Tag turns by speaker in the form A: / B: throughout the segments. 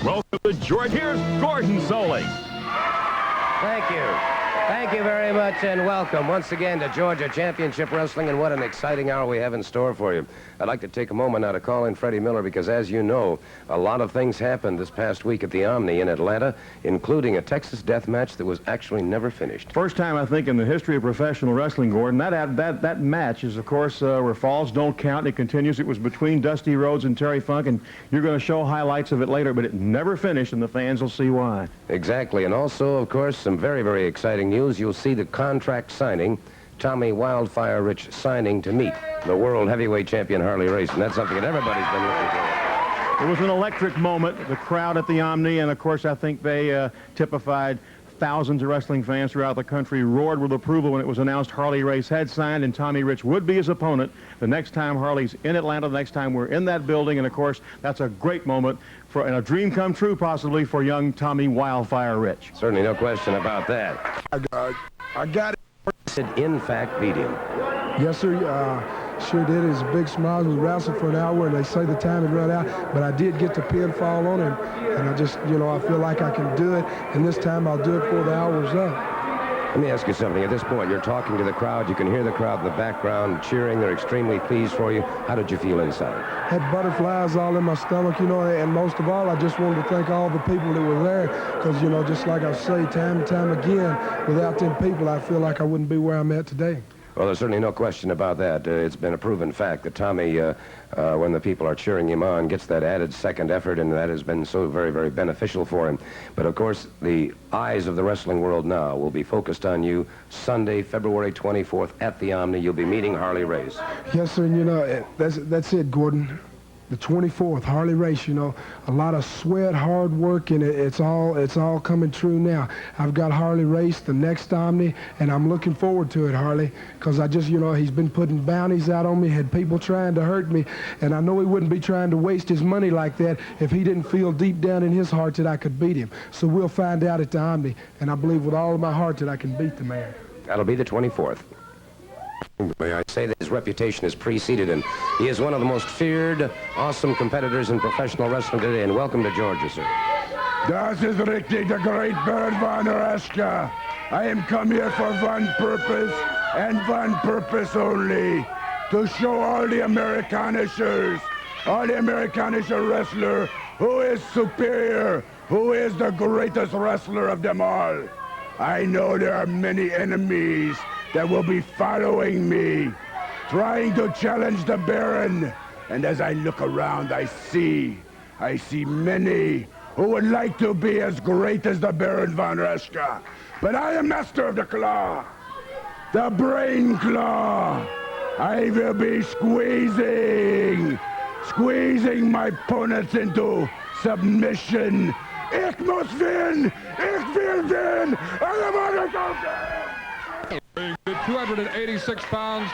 A: Welcome to George. Here's Gordon Solie.
B: Thank you. Thank you very much, and welcome once again to Georgia Championship Wrestling, and what an exciting hour we have in store for you. I'd like to take a moment now to call in Freddie Miller, because as you know, a lot of things happened this past week at the Omni in Atlanta, including a Texas death match that was actually never finished.
C: First time, I think, in the history of professional wrestling, Gordon. That match is, of course, where falls don't count. It continues. It was between Dusty Rhodes and Terry Funk, and you're going to show highlights of it later, but it never finished, and the fans will see why.
B: Exactly, and also, of course, some very, very exciting news. You'll see the contract signing, Tommy Wildfire Rich signing to meet the world heavyweight champion Harley Race, and that's something that everybody's been looking for.
C: It was an electric moment, the crowd at the Omni, and of course I think they typified thousands of wrestling fans throughout the country roared with approval when it was announced Harley Race had signed and Tommy Rich would be his opponent the next time Harley's in Atlanta, the next time we're in that building, and of course that's a great moment and a dream come true possibly for young Tommy Wildfire Rich.
B: Certainly no question about that.
D: I got it.
B: Did in fact beat him.
D: Yes, sir. Sure did. His big smile. We wrestled for an hour, and they say the time had run out, but I did get the pinfall on him, and I just, I feel like I can do it, and this time I'll do it before the hour's up.
B: Let me ask you something. At this point, you're talking to the crowd. You can hear the crowd in the background cheering. They're extremely pleased for you. How did you feel inside?
D: Had butterflies all in my stomach, and most of all, I just wanted to thank all the people that were there, because, just like I say time and time again, without them people, I feel like I wouldn't be where I'm at today.
B: Well, there's certainly no question about that. It's been a proven fact that Tommy, when the people are cheering him on, gets that added second effort, and that has been so very, very beneficial for him. But, of course, the eyes of the wrestling world now will be focused on you Sunday, February 24th at the Omni. You'll be meeting Harley Race.
D: Yes, sir, and that's it, Gordon. The 24th, Harley Race, a lot of sweat, hard work, and it's all coming true now. I've got Harley Race, the next Omni, and I'm looking forward to it, Harley, because I just, he's been putting bounties out on me, had people trying to hurt me, and I know he wouldn't be trying to waste his money like that if he didn't feel deep down in his heart that I could beat him. So we'll find out at the Omni, and I believe with all of my heart that I can beat the man.
B: That'll be the 24th. May I say that his reputation is preceded, and he is one of the most feared, awesome competitors in professional wrestling today. And welcome to Georgia, sir.
E: Das ist richtig, the great Baron von Rashka. I am come here for one purpose, and one purpose only, to show all the Americanishers, all the Americanisher wrestler, who is superior, who is the greatest wrestler of them all. I know there are many enemies that will be following me, trying to challenge the Baron. And as I look around, I see many who would like to be as great as the Baron von Rashka. But I am master of the claw, the brain claw. I will be squeezing my opponents into submission. Ich muss win! Ich will win! I am on the go!
F: 286 pounds,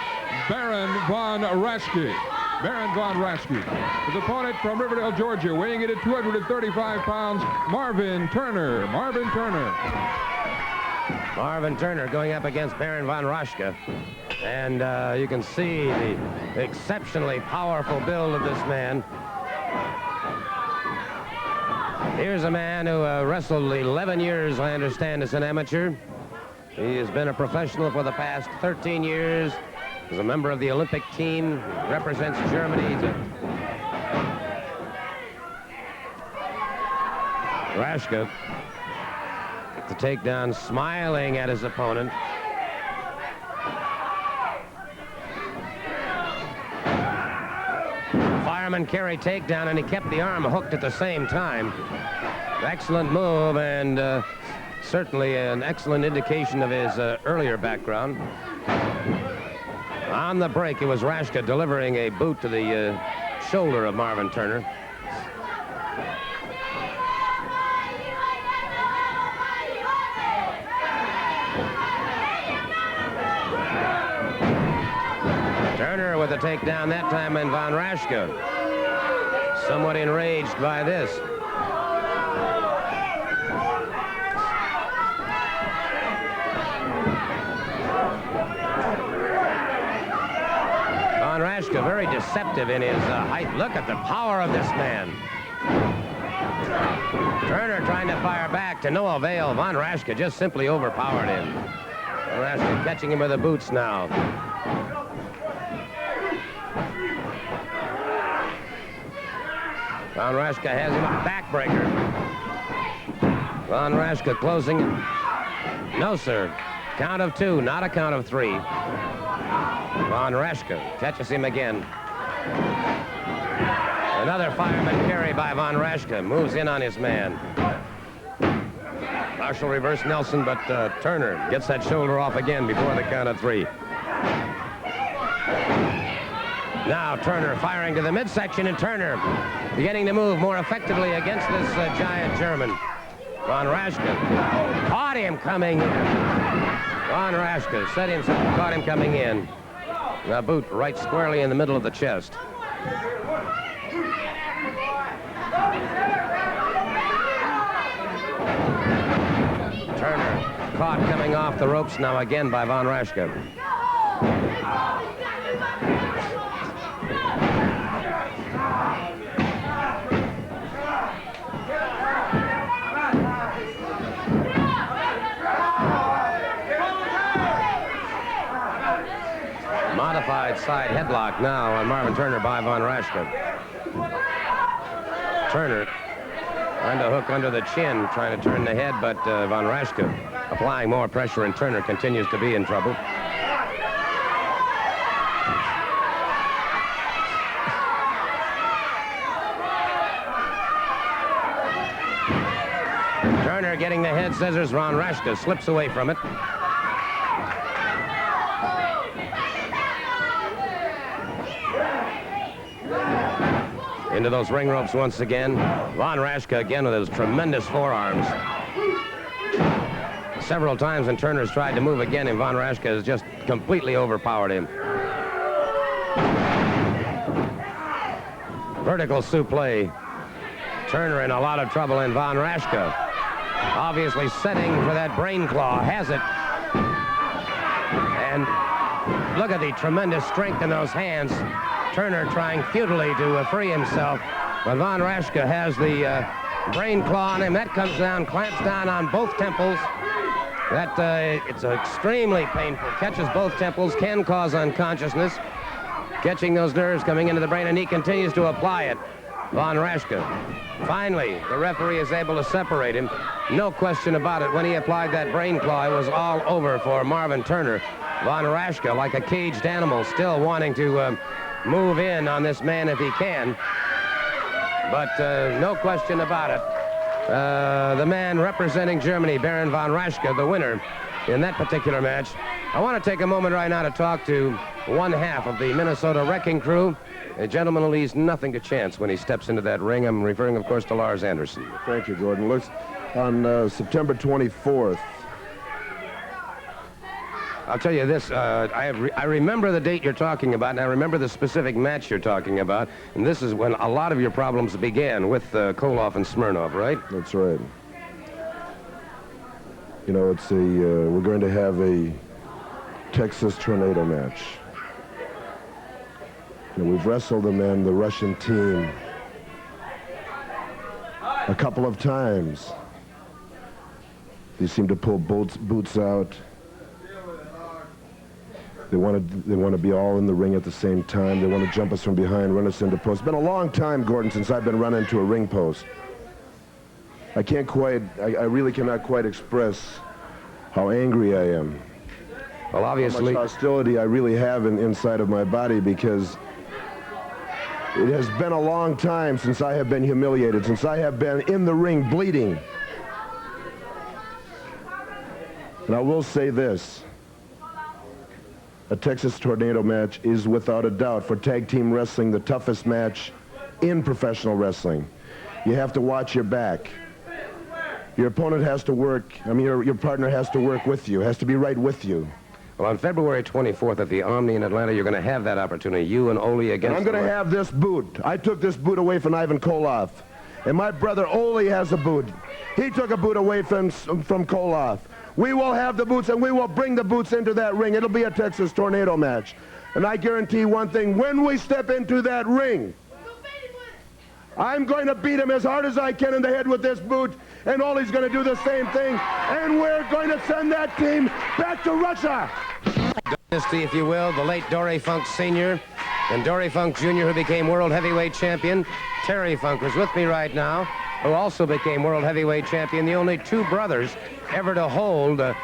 F: Baron von Raschke. Baron von Raschke. His opponent from Riverdale, Georgia, weighing in at 235 pounds, Marvin Turner. Marvin Turner
B: going up against Baron von Raschke. And you can see the exceptionally powerful build of this man. Here's a man who wrestled 11 years, I understand, as an amateur. He has been a professional for the past 13 years. He's a member of the Olympic team, represents Germany. Rashka, the takedown, smiling at his opponent. Fireman carry takedown, and he kept the arm hooked at the same time. Excellent move, and certainly an excellent indication of his earlier background. On the break, it was Rashka delivering a boot to the shoulder of Marvin Turner. Turner with a takedown that time, and von Rashka somewhat enraged by this. Von Rashka very deceptive in his height. Look at the power of this man. Turner trying to fire back to no avail. Von Rashke just simply overpowered him. Von Rashke catching him with the boots now. Von Rashke has him a backbreaker. Von Rashke closing. No, sir. Count of 2, not a count of 3. Von Rashke catches him again. Another fireman carry by Von Rashke. Moves in on his man. Partial reverse Nelson, but Turner gets that shoulder off again before the count of 3. Now Turner firing to the midsection, and Turner beginning to move more effectively against this giant German. Von Rashke caught him coming in. Von Rashke set himself, caught him coming in. A boot right squarely in the middle of the chest. Turner caught coming off the ropes now again by Von Rashke. Modified side headlock now on Marvin Turner by Von Rashke. Turner trying to hook under the chin, trying to turn the head, but Von Rashke applying more pressure, and Turner continues to be in trouble. Turner getting the head scissors. Von Rashke slips away from it. Into those ring ropes once again. Von Rashke again with his tremendous forearms. Several times when Turner's tried to move again, and Von Rashke has just completely overpowered him. Vertical suplex. Turner in a lot of trouble, and Von Rashke obviously setting for that brain claw. Has it. And look at the tremendous strength in those hands. Turner trying futilely to free himself, but Von Rashke has the brain claw on him. That comes down, clamps down on both temples. That it's extremely painful. Catches both temples, can cause unconsciousness. Catching those nerves coming into the brain, and he continues to apply it. Von Rashke. Finally, the referee is able to separate him. No question about it. When he applied that brain claw, it was all over for Marvin Turner. Von Rashke, like a caged animal, still wanting to move in on this man if he can. But no question about it. The man representing Germany, Baron Von Rashke, the winner in that particular match. I want to take a moment right now to talk to one half of the Minnesota Wrecking Crew, a gentleman who leaves nothing to chance when he steps into that ring. I'm referring, of course, to Lars Anderson.
G: Thank you, Gordon. Looks on September 24th.
B: I'll tell you this, I remember the date you're talking about, and I remember the specific match you're talking about, and this is when a lot of your problems began with Koloff and Smirnov, right?
G: That's right. You know, it's we're going to have a Texas tornado match. You know, we've wrestled them in the Russian team a couple of times. They seem to pull boots out. They want to be all in the ring at the same time. They want to jump us from behind, run us into post. It's been a long time, Gordon, since I've been run into a ring post. I really cannot quite express how angry I am.
B: Well, obviously,
G: how much hostility I really have inside of my body, because it has been a long time since I have been humiliated, since I have been in the ring bleeding. And I will say this. A Texas tornado match is without a doubt, for tag team wrestling, the toughest match in professional wrestling. You have to watch your back. Your opponent has to work, your partner has to work with you, has to be right with you.
B: Well, on February 24th at the Omni in Atlanta, you're going to have that opportunity, you and Ole against...
G: And I'm going to have this boot. I took this boot away from Ivan Koloff. And my brother Ole has a boot. He took a boot away from Koloff. We will have the boots, and we will bring the boots into that ring. It'll be a Texas tornado match. And I guarantee one thing, when we step into that ring, I'm going to beat him as hard as I can in the head with this boot, and Ollie's going to do the same thing, and we're going to send that team back to Russia.
B: Dynasty, if you will, the late Dory Funk Sr. and Dory Funk Jr., who became world heavyweight champion. Terry Funk, who's with me right now, who also became world heavyweight champion, the only two brothers ever to hold the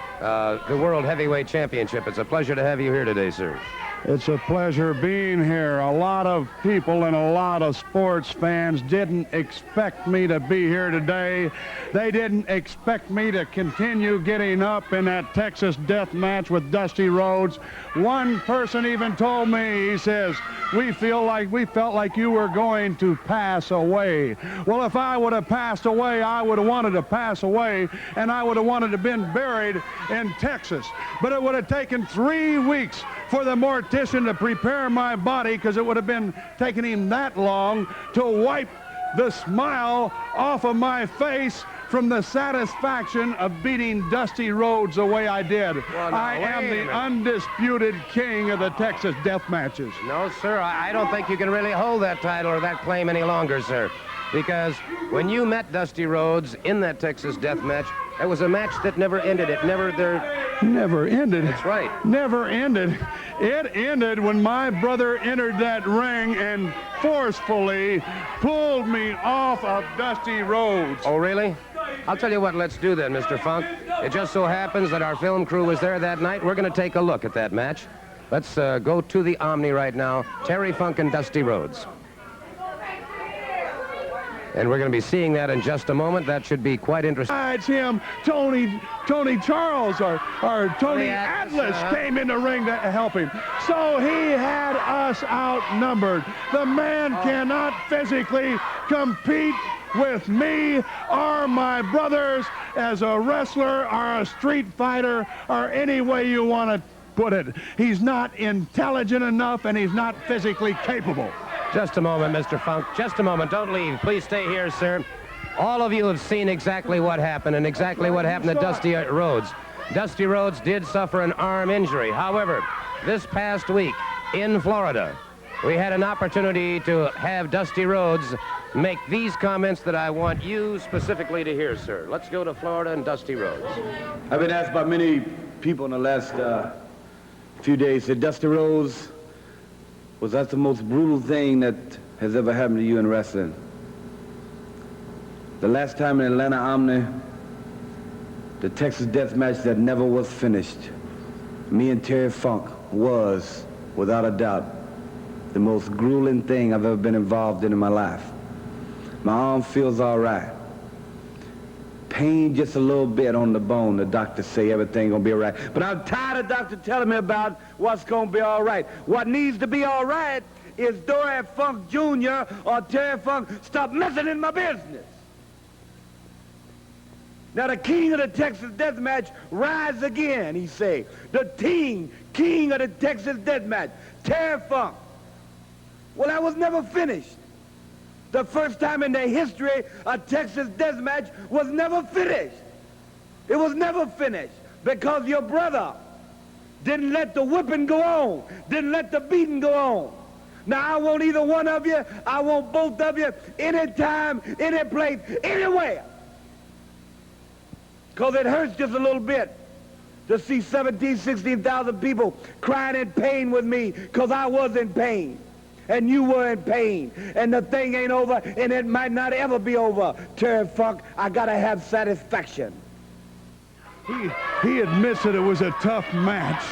B: world heavyweight championship. It's a pleasure to have you here today, sir.
H: It's a pleasure being here. A lot of people and a lot of sports fans didn't expect me to be here today. They didn't expect me to continue getting up in that Texas death match with Dusty Rhodes. One person even told me, he says, we felt like you were going to pass away. Well, if I would have passed away, I would have wanted to pass away, and I would have wanted to have been buried in Texas. But it would have taken 3 weeks for the mortician to prepare my body, because it would have been taking him that long to wipe the smile off of my face from the satisfaction of beating Dusty Rhodes the way I did.
B: Well,
H: I am the undisputed king of the Texas death matches.
B: No, sir, I don't think you can really hold that title or that claim any longer, sir. Because when you met Dusty Rhodes in that Texas death match, it was a match that never ended. It never
H: ended.
B: That's right.
H: Never ended. It ended when my brother entered that ring and forcefully pulled me off of Dusty Rhodes.
B: Oh, really? I'll tell you what, let's do then, Mr. Funk. It just so happens that our film crew was there that night. We're going to take a look at that match. Let's go to the Omni right now. Terry Funk and Dusty Rhodes. And we're going to be seeing that in just a moment. That should be quite interesting.
H: Besides him, Tony Charles or Tony Atlas came in the ring to help him. So he had us outnumbered. The man cannot physically compete with me or my brothers as a wrestler or a street fighter or any way you want to put it. He's not intelligent enough, and he's not physically capable.
B: Just a moment, Mr. Funk. Just a moment. Don't leave. Please stay here, sir. All of you have seen exactly what happened and exactly what happened to Dusty Rhodes. Dusty Rhodes did suffer an arm injury. However, this past week in Florida, we had an opportunity to have Dusty Rhodes make these comments that I want you specifically to hear, sir. Let's go to Florida and Dusty Rhodes.
I: I've been asked by many people in the last few days, said, Dusty Rhodes, was that the most brutal thing that has ever happened to you in wrestling? The last time in Atlanta Omni, the Texas death match that never was finished, me and Terry Funk was, without a doubt, the most grueling thing I've ever been involved in my life. My arm feels all right. Pain just a little bit on the bone. The doctors say everything gonna be all right. But I'm tired of doctor telling me about what's gonna be all right. What needs to be all right is Dory Funk Jr. or Terry Funk stop messing in my business. Now the king of the Texas death match rise again, he say. The king of the Texas death match, Terry Funk. Well, that was never finished. The first time in the history a Texas death match was never finished. It was never finished because your brother didn't let the whipping go on, didn't let the beating go on. Now, I want either one of you, I want both of you, anytime, any place, anywhere. Because it hurts just a little bit to see 17,000, 16,000 people crying in pain with me because I was in pain. And you were in pain, and the thing ain't over, and it might not ever be over. Terry Funk, I gotta have satisfaction.
H: He admits that it was a tough match.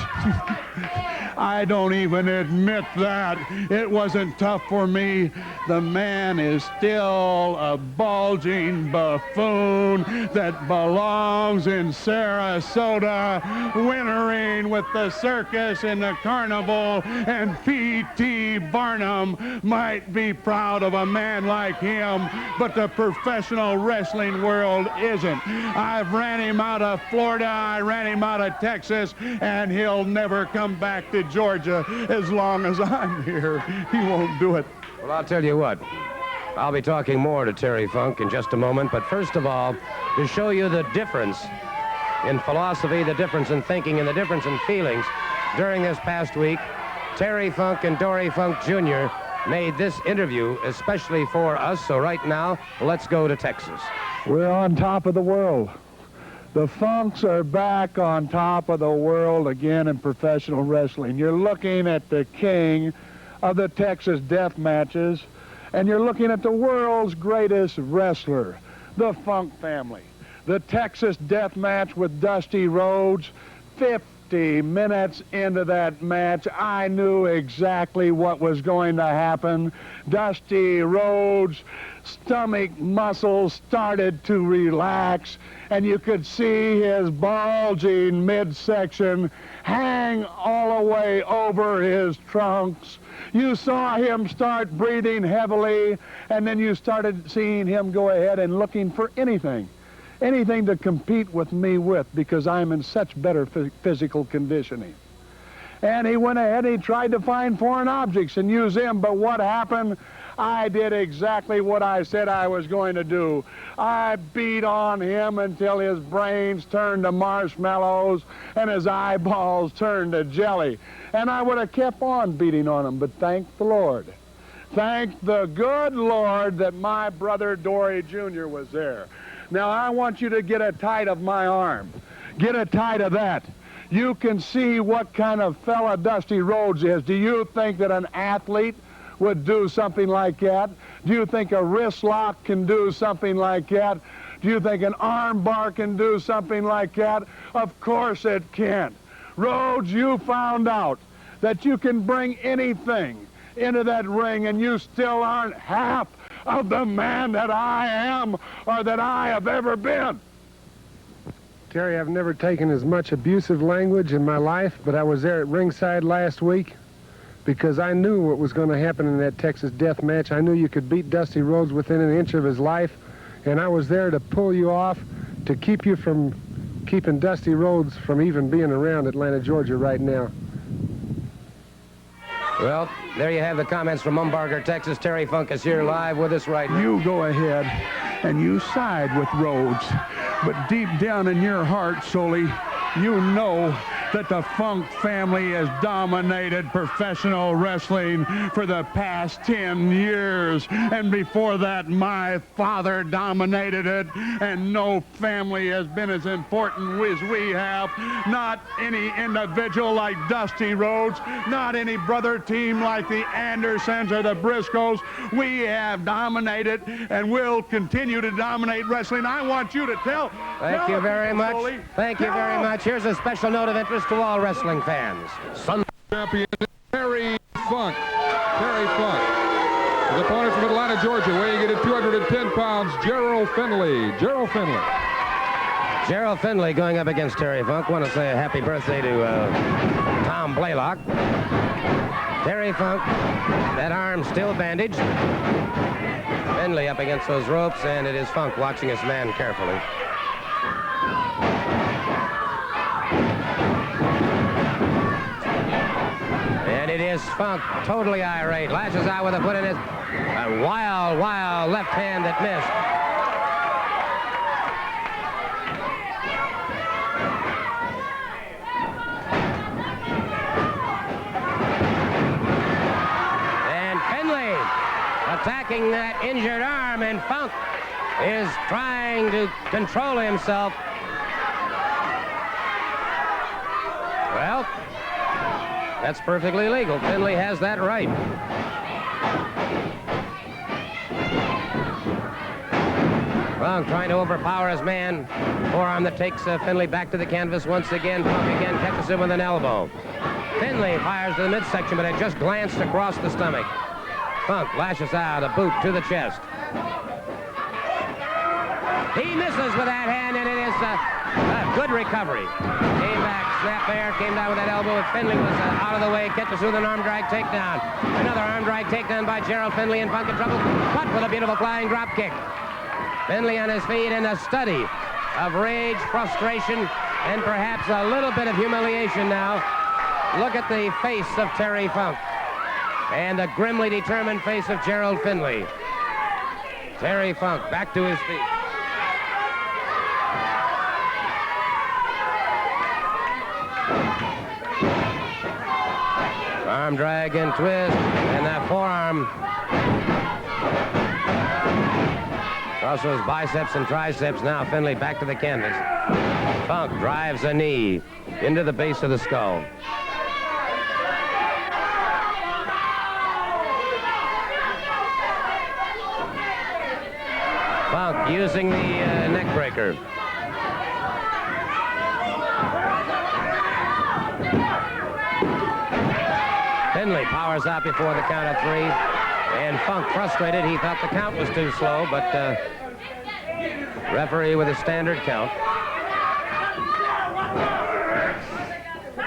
H: I don't even admit that. It wasn't tough for me. The man is still a bulging buffoon that belongs in Sarasota, wintering with the circus and the carnival, and P.T. Barnum might be proud of a man like him, but the professional wrestling world isn't. I've ran him out of Florida, I ran him out of Texas, and he'll never come back to Georgia as long as I'm here. He won't do it.
B: Well, I'll tell you what. I'll be talking more to Terry Funk in just a moment, but first of all, to show you the difference in philosophy, the difference in thinking, and the difference in feelings during this past week, Terry Funk and Dory Funk Jr. made this interview especially for us. So right now, let's go to Texas.
H: We're on top of the world. The Funks are back on top of the world again in professional wrestling. You're looking at the king of the Texas death matches, and you're looking at the world's greatest wrestler, the Funk family. The Texas death match with Dusty Rhodes. 50 minutes into that match, I knew exactly what was going to happen. Dusty Rhodes' stomach muscles started to relax, and you could see his bulging midsection hang all the way over his trunks. You saw him start breathing heavily, and then you started seeing him go ahead and looking for anything to compete with me with, because I'm in such better physical conditioning. And he went ahead and he tried to find foreign objects and use them, but what happened? I did exactly what I said I was going to do. I beat on him until his brains turned to marshmallows and his eyeballs turned to jelly. And I would have kept on beating on him, but thank the Lord. Thank the good Lord that my brother Dory Jr. was there. Now I want you to get a tight of my arm. Get a tight of that. You can see what kind of fella Dusty Rhodes is. Do you think that an athlete would do something like that? Do you think a wrist lock can do something like that? Do you think an arm bar can do something like that? Of course it can't. Rhodes, you found out that you can bring anything into that ring, and you still aren't half of the man that I am or that I have ever been.
D: Terry, I've never taken as much abusive language in my life, but I was there at ringside last week because I knew what was going to happen in that Texas death match. I knew you could beat Dusty Rhodes within an inch of his life, and I was there to pull you off, to keep you from keeping Dusty Rhodes from even being around Atlanta, Georgia right now.
B: Well, there you have the comments from Umbarger, Texas. Terry Funk is here live with us right now.
H: You go ahead and you side with Rhodes, but deep down in your heart, Solie, you know that the Funk family has dominated professional wrestling for the past 10 years. And before that, my father dominated it, and no family has been as important as we have. Not any individual like Dusty Rhodes, not any brother team like the Andersons or the Briscos. We have dominated and will continue to dominate wrestling. I want you to tell.
B: Thank you very much.
H: Solie.
B: Thank you very much. Here's a special note of interest to all wrestling fans.
F: Champion Terry Funk. Terry Funk. His opponent from Atlanta, Georgia, weighing in at 210 pounds, Gerald Finley. Gerald Finley.
B: Gerald Finley going up against Terry Funk. Want to say a happy birthday to Tom Blaylock. Terry Funk, that arm still bandaged. Finley up against those ropes, and it is Funk watching his man carefully. And it is Funk, totally irate, lashes out with a foot in his wild, wild left hand that missed. And Finley attacking that injured arm, and Funk is trying to control himself. Well, that's perfectly legal. Finley has that right. Funk trying to overpower his man. Forearm that takes Finley back to the canvas once again. Funk again catches him with an elbow. Finley fires to the midsection, but it just glanced across the stomach. Funk lashes out, a boot to the chest. He misses with that hand, and it is a good recovery. Came back, snap there, came down with that elbow, and Finley was out of the way, catches with an arm drag takedown. Another arm drag takedown by Gerald. Finley in Funk in trouble, but with a beautiful flying drop kick. Finley on his feet in a study of rage, frustration, and perhaps a little bit of humiliation now. Look at the face of Terry Funk and the grimly determined face of Gerald Finley. Terry Funk back to his feet. arm drag and twist, and that forearm across those biceps and triceps. Now Finley back to the canvas. Funk drives a knee into the base of the skull. Funk using the neck breaker. Finley powers out before the count of 3, and Funk frustrated. He thought the count was too slow, but referee with a standard count.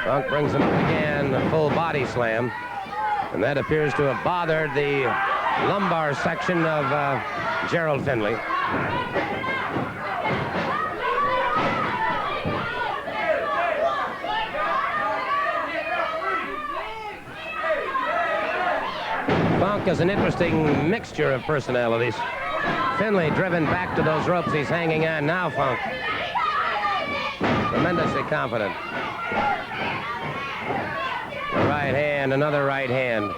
B: Funk brings him up again, a full body slam, and that appears to have bothered the lumbar section of Gerald Finley. Funk is an interesting mixture of personalities. Finley driven back to those ropes. He's hanging on now, Funk. Tremendously confident. A right hand, another right hand.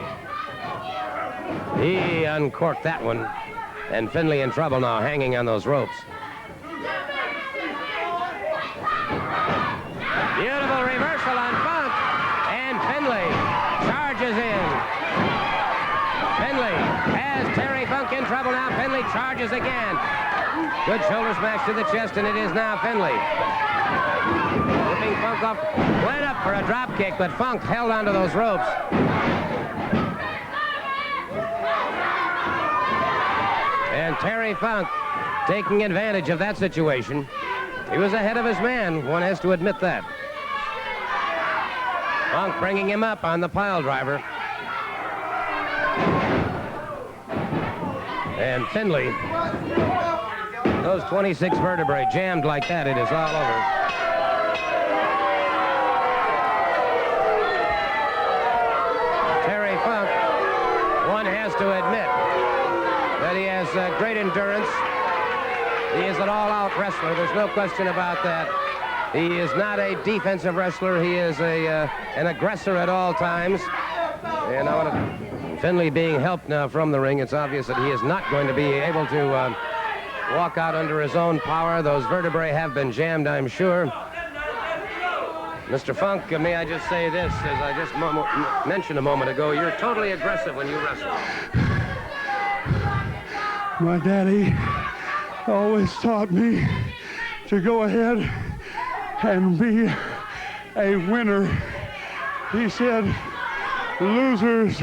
B: He uncorked that one. And Finley in trouble now, hanging on those ropes. Beautiful reversal on Funk. And Finley charges in. Finley has Terry Funk in trouble now. Finley charges again. Good shoulder smash to the chest, and it is now Finley. Whipping Funk off. Went up for a drop kick, but Funk held onto those ropes. And Terry Funk taking advantage of that situation. He was ahead of his man. One has to admit that. Funk bringing him up on the pile driver. And Finley, those 26 vertebrae jammed like that, it is all over. Terry Funk, one has to admit that he has great endurance. He is an all-out wrestler. There's no question about that. He is not a defensive wrestler. He is an aggressor at all times. And I want to... Finley being helped now from the ring. It's obvious that he is not going to be able to walk out under his own power. Those vertebrae have been jammed, I'm sure. Mr. Funk, may I just say this, as I just mentioned a moment ago, you're totally aggressive when you wrestle.
H: My daddy always taught me to go ahead and be a winner. He said, losers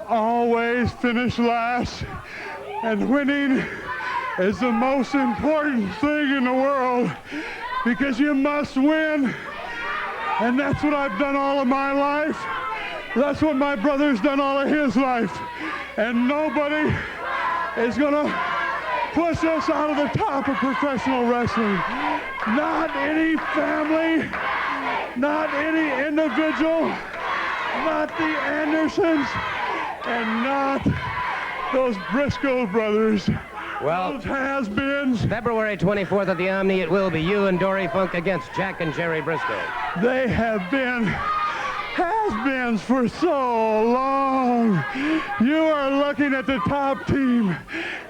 H: always finish last, and winning is the most important thing in the world, because you must win. And that's what I've done all of my life. That's what my brother's done all of his life. And nobody is gonna push us out of the top of professional wrestling. Not any family, not any individual, not the Andersons, and not those Brisco brothers.
B: Well,
H: those has-beens.
B: February 24th at the Omni, it will be you and Dory Funk against Jack and Jerry Brisco.
H: They have been has-beens for so long. You are looking at the top team.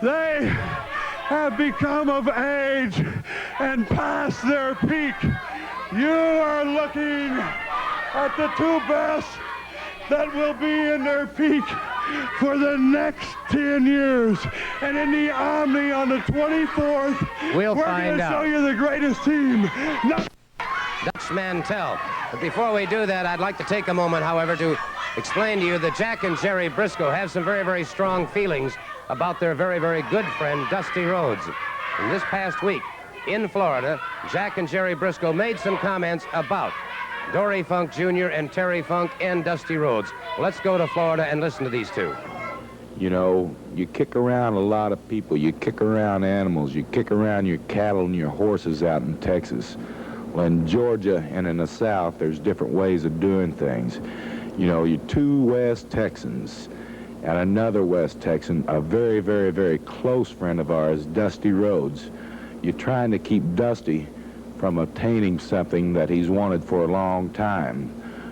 H: They have become of age and past their peak. You are looking at the two best that will be in their peak for the next 10 years. And in the Omni on the 24th,
B: we're
H: going to show you the greatest team.
B: Dutch Mantell. But before we do that, I'd like to take a moment, however, to explain to you that Jack and Jerry Brisco have some very, very strong feelings about their very, very good friend, Dusty Rhodes. And this past week in Florida, Jack and Jerry Brisco made some comments about Dory Funk Jr. and Terry Funk and Dusty Rhodes. Let's go to Florida and listen to these two.
J: You know, you kick around a lot of people. You kick around animals. You kick around your cattle and your horses out in Texas. Well, in Georgia and in the South, there's different ways of doing things. You know, you're two West Texans and another West Texan, a very, very, very close friend of ours, Dusty Rhodes. You're trying to keep Dusty from obtaining something that he's wanted for a long time.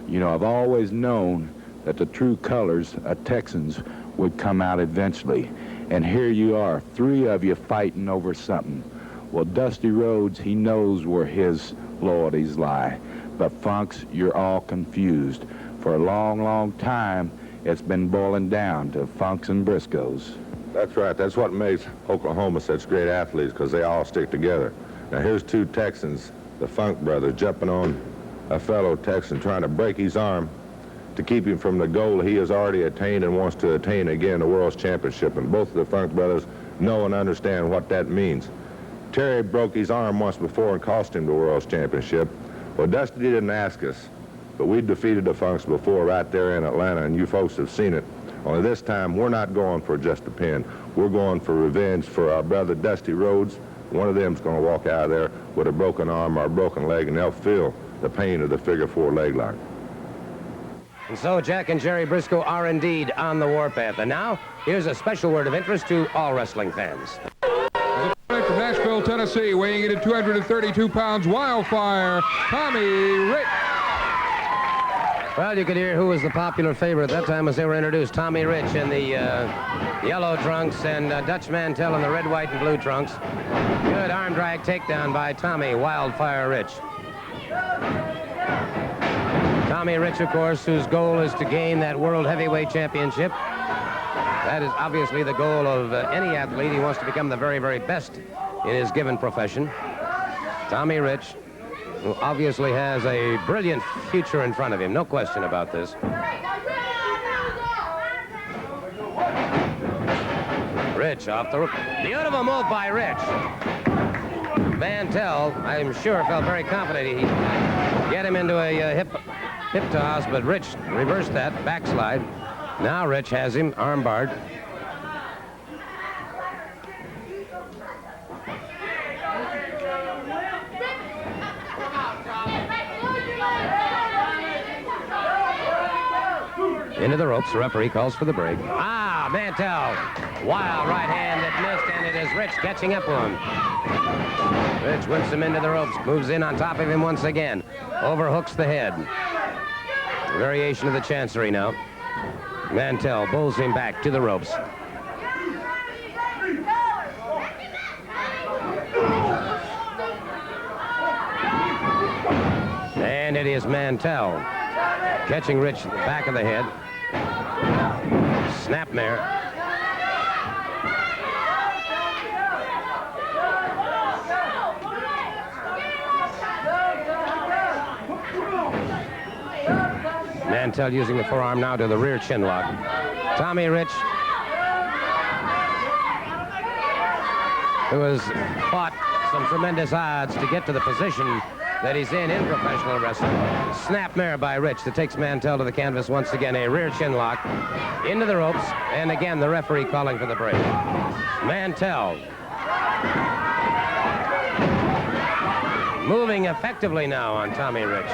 J: You know, I've always known that the true colors of Texans would come out eventually. And here you are, 3 of you fighting over something. Well, Dusty Rhodes, he knows where his loyalties lie. But Funks, you're all confused. For a long, long time, it's been boiling down to Funks and Briscos.
K: That's right. That's what makes Oklahoma such great athletes, because they all stick together. Now, here's 2 Texans, the Funk brothers, jumping on a fellow Texan, trying to break his arm to keep him from the goal he has already attained and wants to attain again, the World's Championship. And both of the Funk brothers know and understand what that means. Terry broke his arm once before and cost him the World's Championship. Well, Dusty didn't ask us, but we defeated the Funks before right there in Atlanta, and you folks have seen it. Only this time, we're not going for just a pin. We're going for revenge for our brother Dusty Rhodes. One of them's going to walk out of there with a broken arm or a broken leg, and they'll feel the pain of the figure 4 leg lock.
B: And so Jack and Jerry Brisco are indeed on the warpath. And now, here's a special word of interest to all wrestling fans.
F: From Nashville, Tennessee, weighing in at 232 pounds, Wildfire, Tommy Rich.
B: Well, you could hear who was the popular favorite at that time as they were introduced. Tommy Rich in the yellow trunks and Dutch Mantell in the red, white, and blue trunks. Good arm drag takedown by Tommy Wildfire Rich. Tommy Rich, of course, whose goal is to gain that World Heavyweight Championship. That is obviously the goal of any athlete. He wants to become the very, very best in his given profession. Tommy Rich, who obviously has a brilliant future in front of him, no question about this. Rich off the roof. Beautiful move by Rich. Mantell, I'm sure, felt very confident he'd get him into a hip toss, but Rich reversed that, backslide. Now Rich has him armbarred. Into the ropes, the referee calls for the break. Ah, Mantell, wild right hand that missed, and it is Rich catching up with him. Rich whips him into the ropes, moves in on top of him once again, overhooks the head. Variation of the chancery now. Mantell pulls him back to the ropes. And it is Mantell catching Rich in the back of the head. Snapmare. Mantell using the forearm now to the rear chin lock. Tommy Rich, who has fought some tremendous odds to get to the position that he's in professional wrestling. Snapmare by Rich that takes Mantell to the canvas once again. A rear chin lock into the ropes, and again the referee calling for the break. Mantell moving effectively now on Tommy Rich.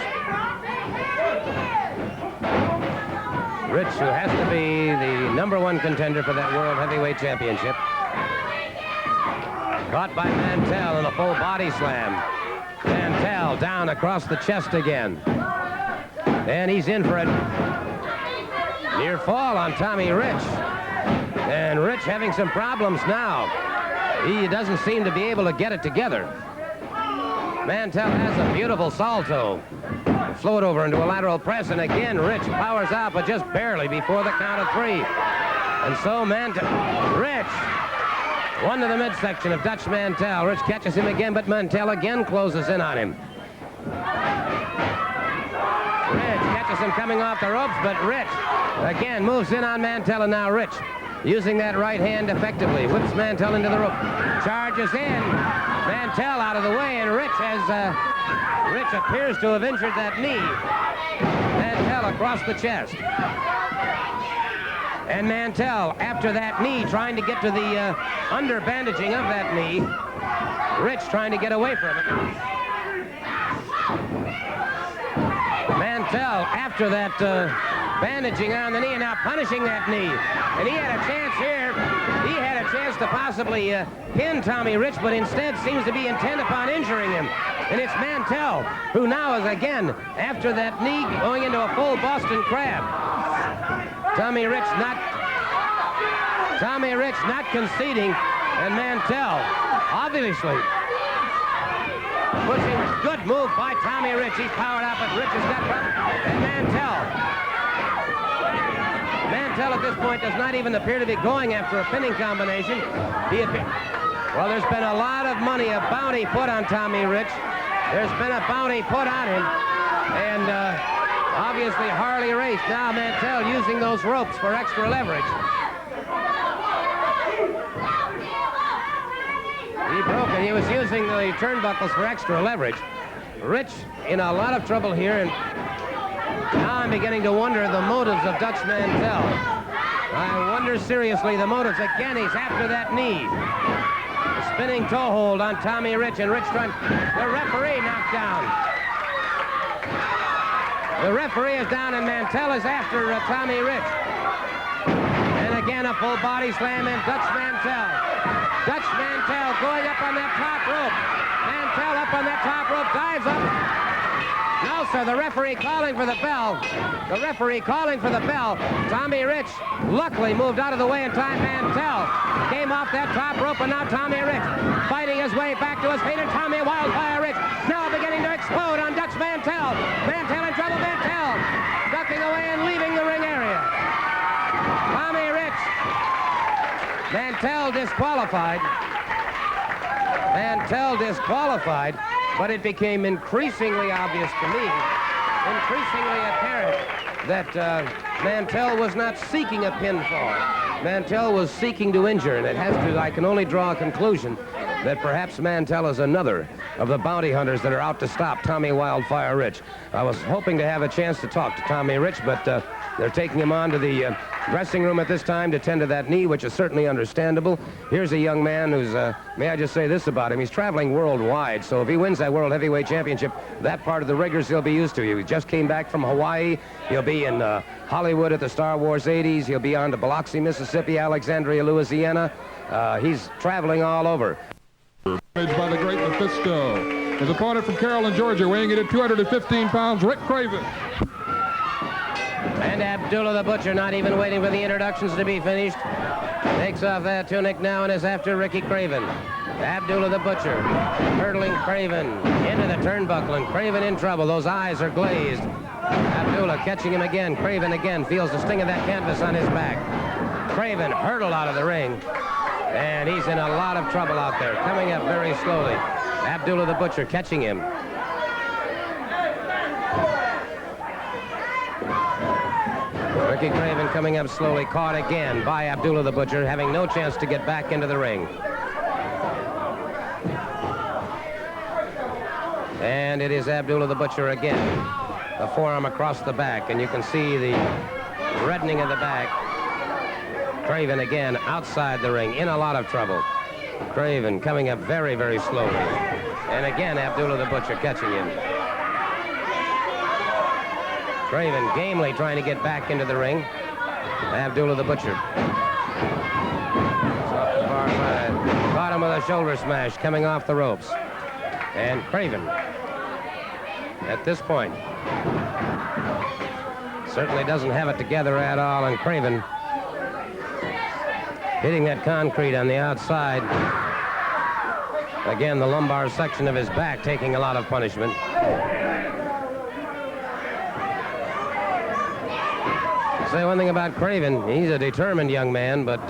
B: Rich, who has to be the #1 contender for that World Heavyweight Championship. Caught by Mantell in a full body slam. Mantell down across the chest again. And he's in for a near fall on Tommy Rich. And Rich having some problems now. He doesn't seem to be able to get it together. Mantell has a beautiful salto. Float over into a lateral press, and again Rich powers out, but just barely before the count of 3. And so Rich, one to the midsection of Dutch Mantell. Rich catches him again, but Mantell again closes in on him. Rich catches him coming off the ropes, but Rich again moves in on Mantell, and now Rich using that right hand effectively. Whips Mantell into the rope. Charges in. Mantell out of the way, and Rich appears to have injured that knee. Mantell across the chest. And Mantell, after that knee, trying to get to the under bandaging of that knee. Rich trying to get away from it. Mantell, after that bandaging on the knee, and now punishing that knee. And he had a chance here. He had a chance to possibly pin Tommy Rich, but instead seems to be intent upon injuring him. And it's Mantell, who now is again, after that knee, going into a full Boston Crab. Tommy Rich not conceding, and Mantell, obviously, pushing. Good move by Tommy Rich. He's powered up, but Rich has got problems. And Mantell at this point does not even appear to be going after a pinning combination. Well, there's been a lot of money, a bounty put on Tommy Rich. There's been a bounty put on him, and obviously Harley Race. Now Mantell using those ropes for extra leverage. He broke it. He was using the turnbuckles for extra leverage. Rich in a lot of trouble here, and now I'm beginning to wonder the motives of Dutch Mantell. I wonder seriously the motives. Again, he's after that knee. Spinning toe hold on Tommy Rich, and Rich trying. The referee knocked down. The referee is down, and Mantell is after Tommy Rich. And again, a full body slam, and Dutch Mantell going up on that top rope. Mantell up on that top rope, dives up. No, sir, the referee calling for the bell. The referee calling for the bell. Tommy Rich luckily moved out of the way in time. Mantell came off that top rope, and now Tommy Rich fighting his way back to his feet, and Tommy Wildfire Rich now beginning to explode on Dutch Mantell. Mantell in trouble. Mantell ducking away and leaving the ring area. Tommy Rich. Mantell disqualified. Mantell disqualified, but it became increasingly obvious to me, increasingly apparent, that Mantell was not seeking a pinfall. Mantell was seeking to injure, and I can only draw a conclusion that perhaps Mantell is another of the bounty hunters that are out to stop Tommy Wildfire Rich. I was hoping to have a chance to talk to Tommy Rich, but they're taking him on to the dressing room at this time to tend to that knee, which is certainly understandable. Here's a young man who's, may I just say this about him, he's traveling worldwide, so if he wins that World Heavyweight Championship, that part of the rigors he'll be used to. He just came back from Hawaii. He'll be in Hollywood at the Star Wars 80s. He'll be on to Biloxi, Mississippi, Alexandria, Louisiana. He's traveling all over.
F: By the Great Mephisto. His opponent from Carrollton, Georgia, weighing in at 215 pounds, Rick Craven.
B: And Abdullah the Butcher, not even waiting for the introductions to be finished, takes off that tunic now and is after Ricky Craven. Abdullah the Butcher hurdling Craven into the turnbuckle, and Craven in trouble. Those eyes are glazed. Abdullah catching him again. Craven again feels the sting of that canvas on his back. Craven hurtled out of the ring, and he's in a lot of trouble out there, coming up very slowly. Abdullah the Butcher catching him. Ricky Craven coming up slowly, caught again by Abdullah the Butcher, having no chance to get back into the ring. And it is Abdullah the Butcher again. A forearm across the back, and you can see the reddening of the back. Craven again outside the ring, in a lot of trouble. Craven coming up very, very slowly. And again, Abdullah the Butcher catching him. Craven gamely trying to get back into the ring. Abdullah the Butcher. Off the far side. Caught him with a shoulder smash coming off the ropes. And Craven, at this point, certainly doesn't have it together at all. And Craven hitting that concrete on the outside. Again, the lumbar section of his back taking a lot of punishment. Say one thing about Craven, he's a determined young man, but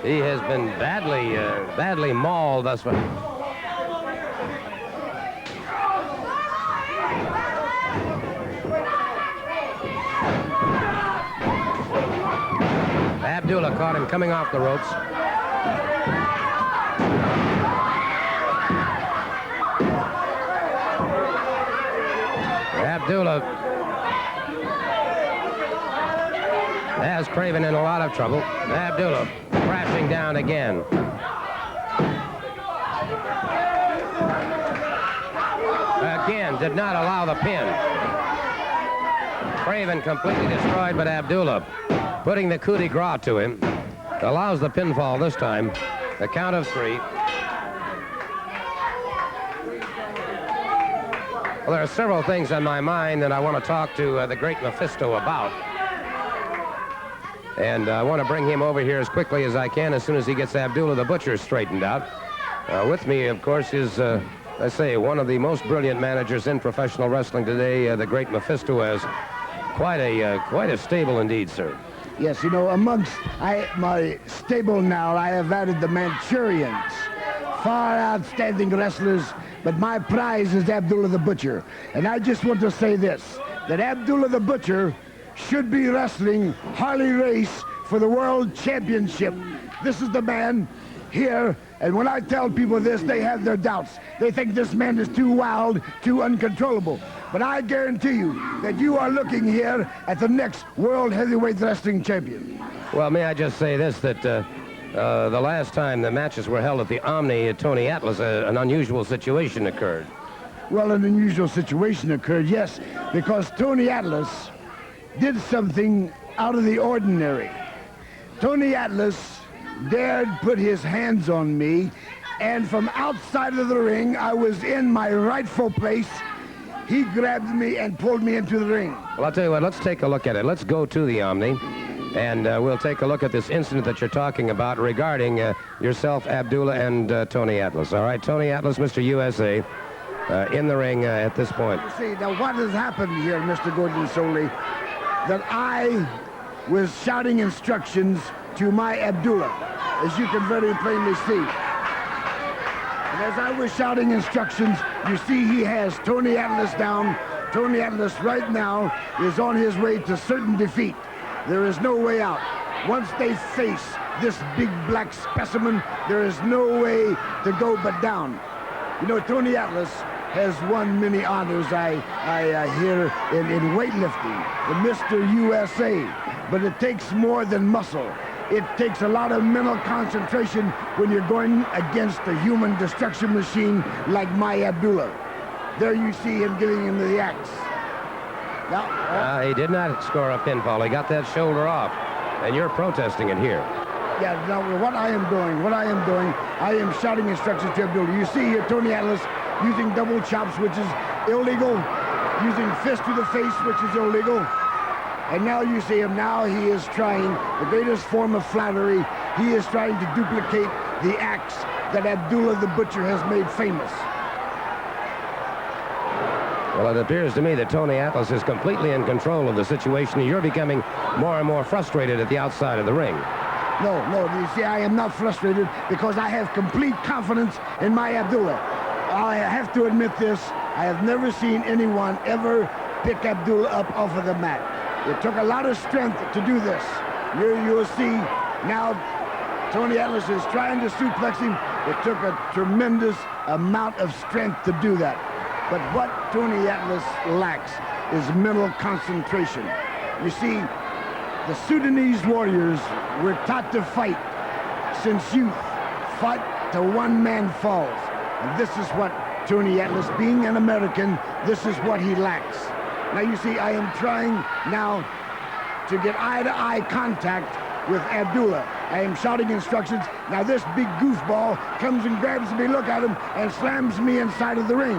B: he has been badly mauled thus far. Abdullah caught him coming off the ropes. Abdullah has Craven in a lot of trouble. Abdullah crashing down again. Again, did not allow the pin. Craven completely destroyed, but Abdullah putting the coup de grace to him. Allows the pinfall this time. The count of 3. Well, there are several things on my mind that I want to talk to the Great Mephisto about. And I want to bring him over here as quickly as I can as soon as he gets Abdullah the Butcher straightened out. With me, of course, is, I say, one of the most brilliant managers in professional wrestling today, the Great Mephisto, has quite a stable indeed, sir.
E: Yes, you know, amongst my stable now, I have added the Manchurians. Far outstanding wrestlers, but my prize is Abdullah the Butcher. And I just want to say this, that Abdullah the Butcher should be wrestling Harley Race for the World Championship. This is the man here, and when I tell people this, they have their doubts. They think this man is too wild, too uncontrollable. But I guarantee you that you are looking here at the next World Heavyweight Wrestling Champion.
B: Well, may I just say this, that the last time the matches were held at the Omni at Tony Atlas, an unusual situation occurred.
E: Well, an unusual situation occurred, yes, because Tony Atlas did something out of the ordinary. Tony Atlas dared put his hands on me, and from outside of the ring, I was in my rightful place. He grabbed me and pulled me into the ring.
B: Well, I'll tell you what, let's take a look at it. Let's go to the Omni, and we'll take a look at this incident that you're talking about regarding yourself, Abdullah, and Tony Atlas. All right, Tony Atlas, Mr. USA, in the ring at this point.
E: You see, now what has happened here, Mr. Gordon Solie, that I was shouting instructions to my Abdullah, as you can very plainly see. And as I was shouting instructions, you see he has Tony Atlas down. Tony Atlas right now is on his way to certain defeat. There is no way out. Once they face this big black specimen, there is no way to go but down. You know, Tony Atlas has won many honors, I hear, in weightlifting, the Mr. USA. But it takes more than muscle. It takes a lot of mental concentration when you're going against a human destruction machine like my Abdullah. There you see him giving him the axe. Now,
B: he did not score a pinfall. He got that shoulder off, and you're protesting it here.
E: Yeah, now what I am doing, I am shouting instructions to Abdullah. You see here Tony Atlas using double chops, which is illegal, using fist to the face, which is illegal. And now you see him, now he is trying the greatest form of flattery. He is trying to duplicate the axe that Abdullah the Butcher has made famous.
B: Well, it appears to me that Tony Atlas is completely in control of the situation. You're becoming more and more frustrated at the outside of the ring.
E: No, you see, I am not frustrated because I have complete confidence in my Abdullah. I have to admit this, I have never seen anyone ever pick Abdullah up off of the mat. It took a lot of strength to do this. You'll see now Tony Atlas is trying to suplex him. It took a tremendous amount of strength to do that. But what Tony Atlas lacks is mental concentration. You see, the Sudanese warriors were taught to fight since youth. Fight till one man falls. And this is what Tony Atlas, being an American, this is what he lacks. Now you see, I am trying now to get eye-to-eye contact with Abdullah. I am shouting instructions. Now this big goofball comes and grabs me, look at him, and slams me inside of the ring.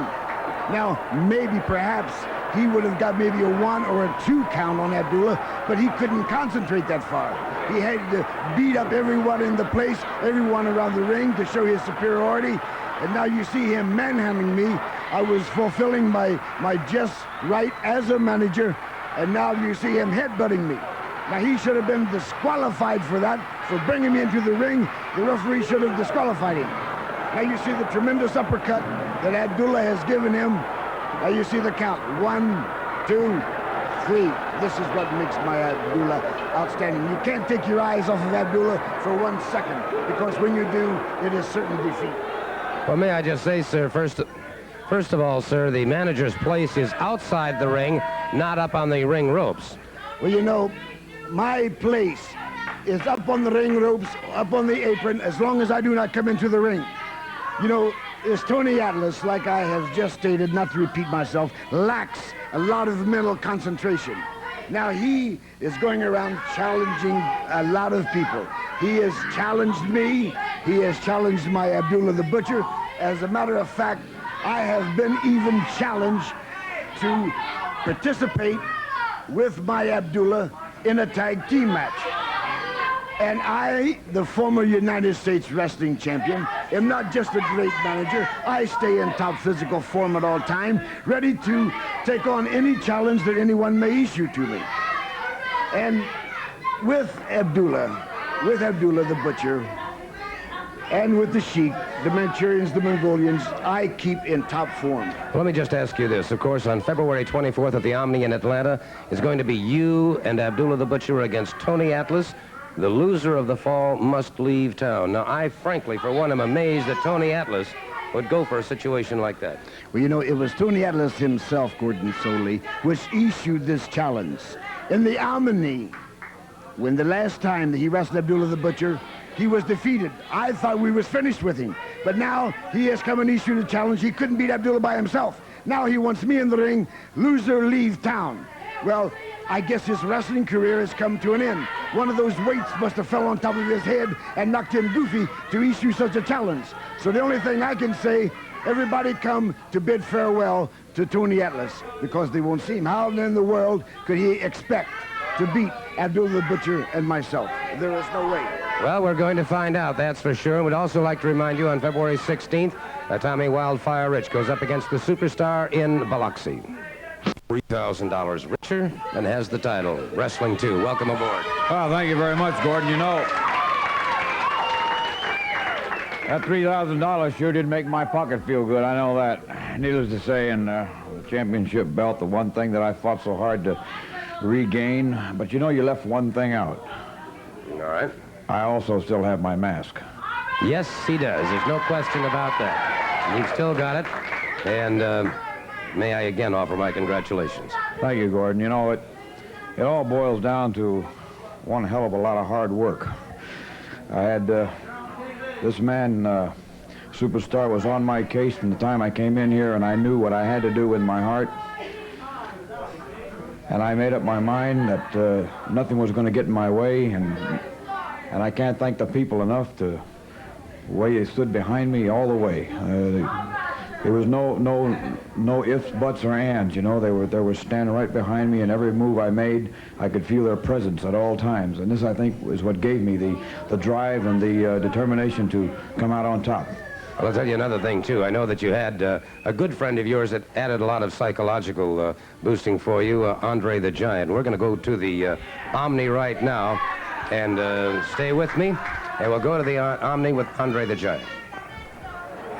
E: Now, maybe, perhaps, he would have got maybe a 1 or a 2 count on Abdullah, but he couldn't concentrate that far. He had to beat up everyone in the place, everyone around the ring to show his superiority. And now you see him manhandling me. I was fulfilling my just right as a manager, and now you see him headbutting me. Now he should have been disqualified for that, for bringing me into the ring. The referee should have disqualified him. Now you see the tremendous uppercut that Abdullah has given him. Now you see the count. 1, 2, 3. This is what makes my Abdullah outstanding. You can't take your eyes off of Abdullah for 1 second, because when you do, it is certain defeat.
B: Well, may I just say, sir, first of all, sir, the manager's place is outside the ring, not up on the ring ropes.
E: Well, you know, my place is up on the ring ropes, up on the apron, as long as I do not come into the ring. You know, this Tony Atlas, like I have just stated, not to repeat myself, lacks a lot of mental concentration. Now, he is going around challenging a lot of people. He has challenged me. He has challenged my Abdullah the Butcher. As a matter of fact, I have been even challenged to participate with my Abdullah in a tag team match. And I, the former United States wrestling champion, am not just a great manager. I stay in top physical form at all time, ready to take on any challenge that anyone may issue to me. And with Abdullah the Butcher, and with the Sheik, the Manchurians, the Mongolians, I keep in top form.
B: Let me just ask you this. Of course, on February 24th at the Omni in Atlanta is going to be you and Abdullah the Butcher against Tony Atlas. The loser of the fall must leave town. Now, I frankly, for one, am amazed that Tony Atlas would go for a situation like that.
E: Well, you know, it was Tony Atlas himself, Gordon Solie, which issued this challenge. In the Omni, when the last time that he wrestled Abdullah the Butcher, he was defeated. I thought we was finished with him. But now he has come and issued a challenge. He couldn't beat Abdullah by himself. Now he wants me in the ring. Loser, leave town. Well, I guess his wrestling career has come to an end. One of those weights must have fell on top of his head and knocked him goofy to issue such a challenge. So the only thing I can say, everybody come to bid farewell to Tony Atlas, because they won't see him. How in the world could he expect to beat Abdullah the Butcher and myself? There is no way.
B: Well, we're going to find out, that's for sure. We'd also like to remind you on February 16th, Tommy Wildfire Rich goes up against the Superstar in Biloxi. $3,000 richer and has the title. Wrestling 2. Welcome aboard.
L: Oh, thank you very much, Gordon. You know, that $3,000 sure did make my pocket feel good. I know that. Needless to say, in the championship belt, the one thing that I fought so hard to regain, but you know, you left one thing out.
B: All right.
L: I also still have my mask.
B: Yes, he does. There's no question about that. You've still got it. And may I again offer my congratulations.
L: Thank you, Gordon. You know, it all boils down to one hell of a lot of hard work. I had this man, Superstar, was on my case from the time I came in here, and I knew what I had to do with my heart. And I made up my mind that nothing was going to get in my way, and I can't thank the people enough to the way they stood behind me all the way. There was no ifs, buts, or ands. You know, they were standing right behind me, and every move I made, I could feel their presence at all times. And this, I think, is what gave me the drive and the determination to come out on top.
B: Well, I'll tell you another thing, too. I know that you had a good friend of yours that added a lot of psychological boosting for you, Andre the Giant. We're going to go to the Omni right now, and stay with me, and we'll go to the Omni with Andre the Giant.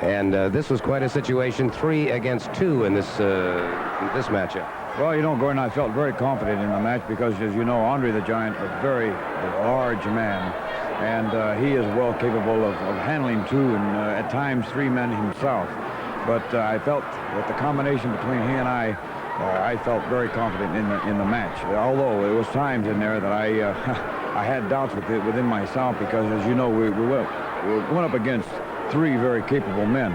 B: And this was quite a situation, 3 against 2 in this matchup.
L: Well, you know, Gordon, I felt very confident in the match because, as you know, Andre the Giant, a very large man, and he is well capable of handling 2 and at times 3 men himself. But I felt with the combination between he and I felt very confident in the match. Although there was times in there that I had doubts within myself because, as you know, we went up against 3 very capable men.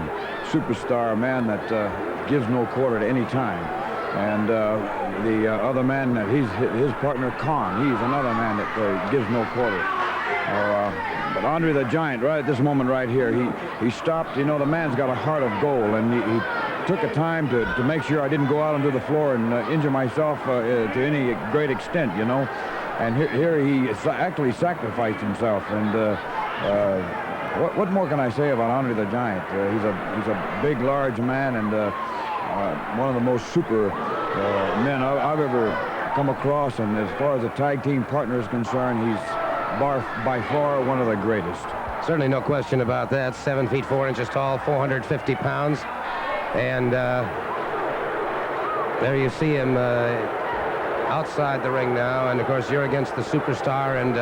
L: Superstar, a man that gives no quarter at any time. And the other man, his partner, Khan, he's another man that gives no quarter. But Andre the Giant, right at this moment right here, he stopped. You know, the man's got a heart of gold, and he took a time to make sure I didn't go out onto the floor and injure myself to any great extent, you know. And here he actually sacrificed himself. And what more can I say about Omni the Giant? He's a big, large man, and one of the most super men I've ever come across. And as far as a tag team partner is concerned, he's by far one of the greatest.
B: Certainly no question about that. 7 feet 4 inches tall, 450 pounds. And there you see him outside the ring now. And, of course, you're against the Superstar, and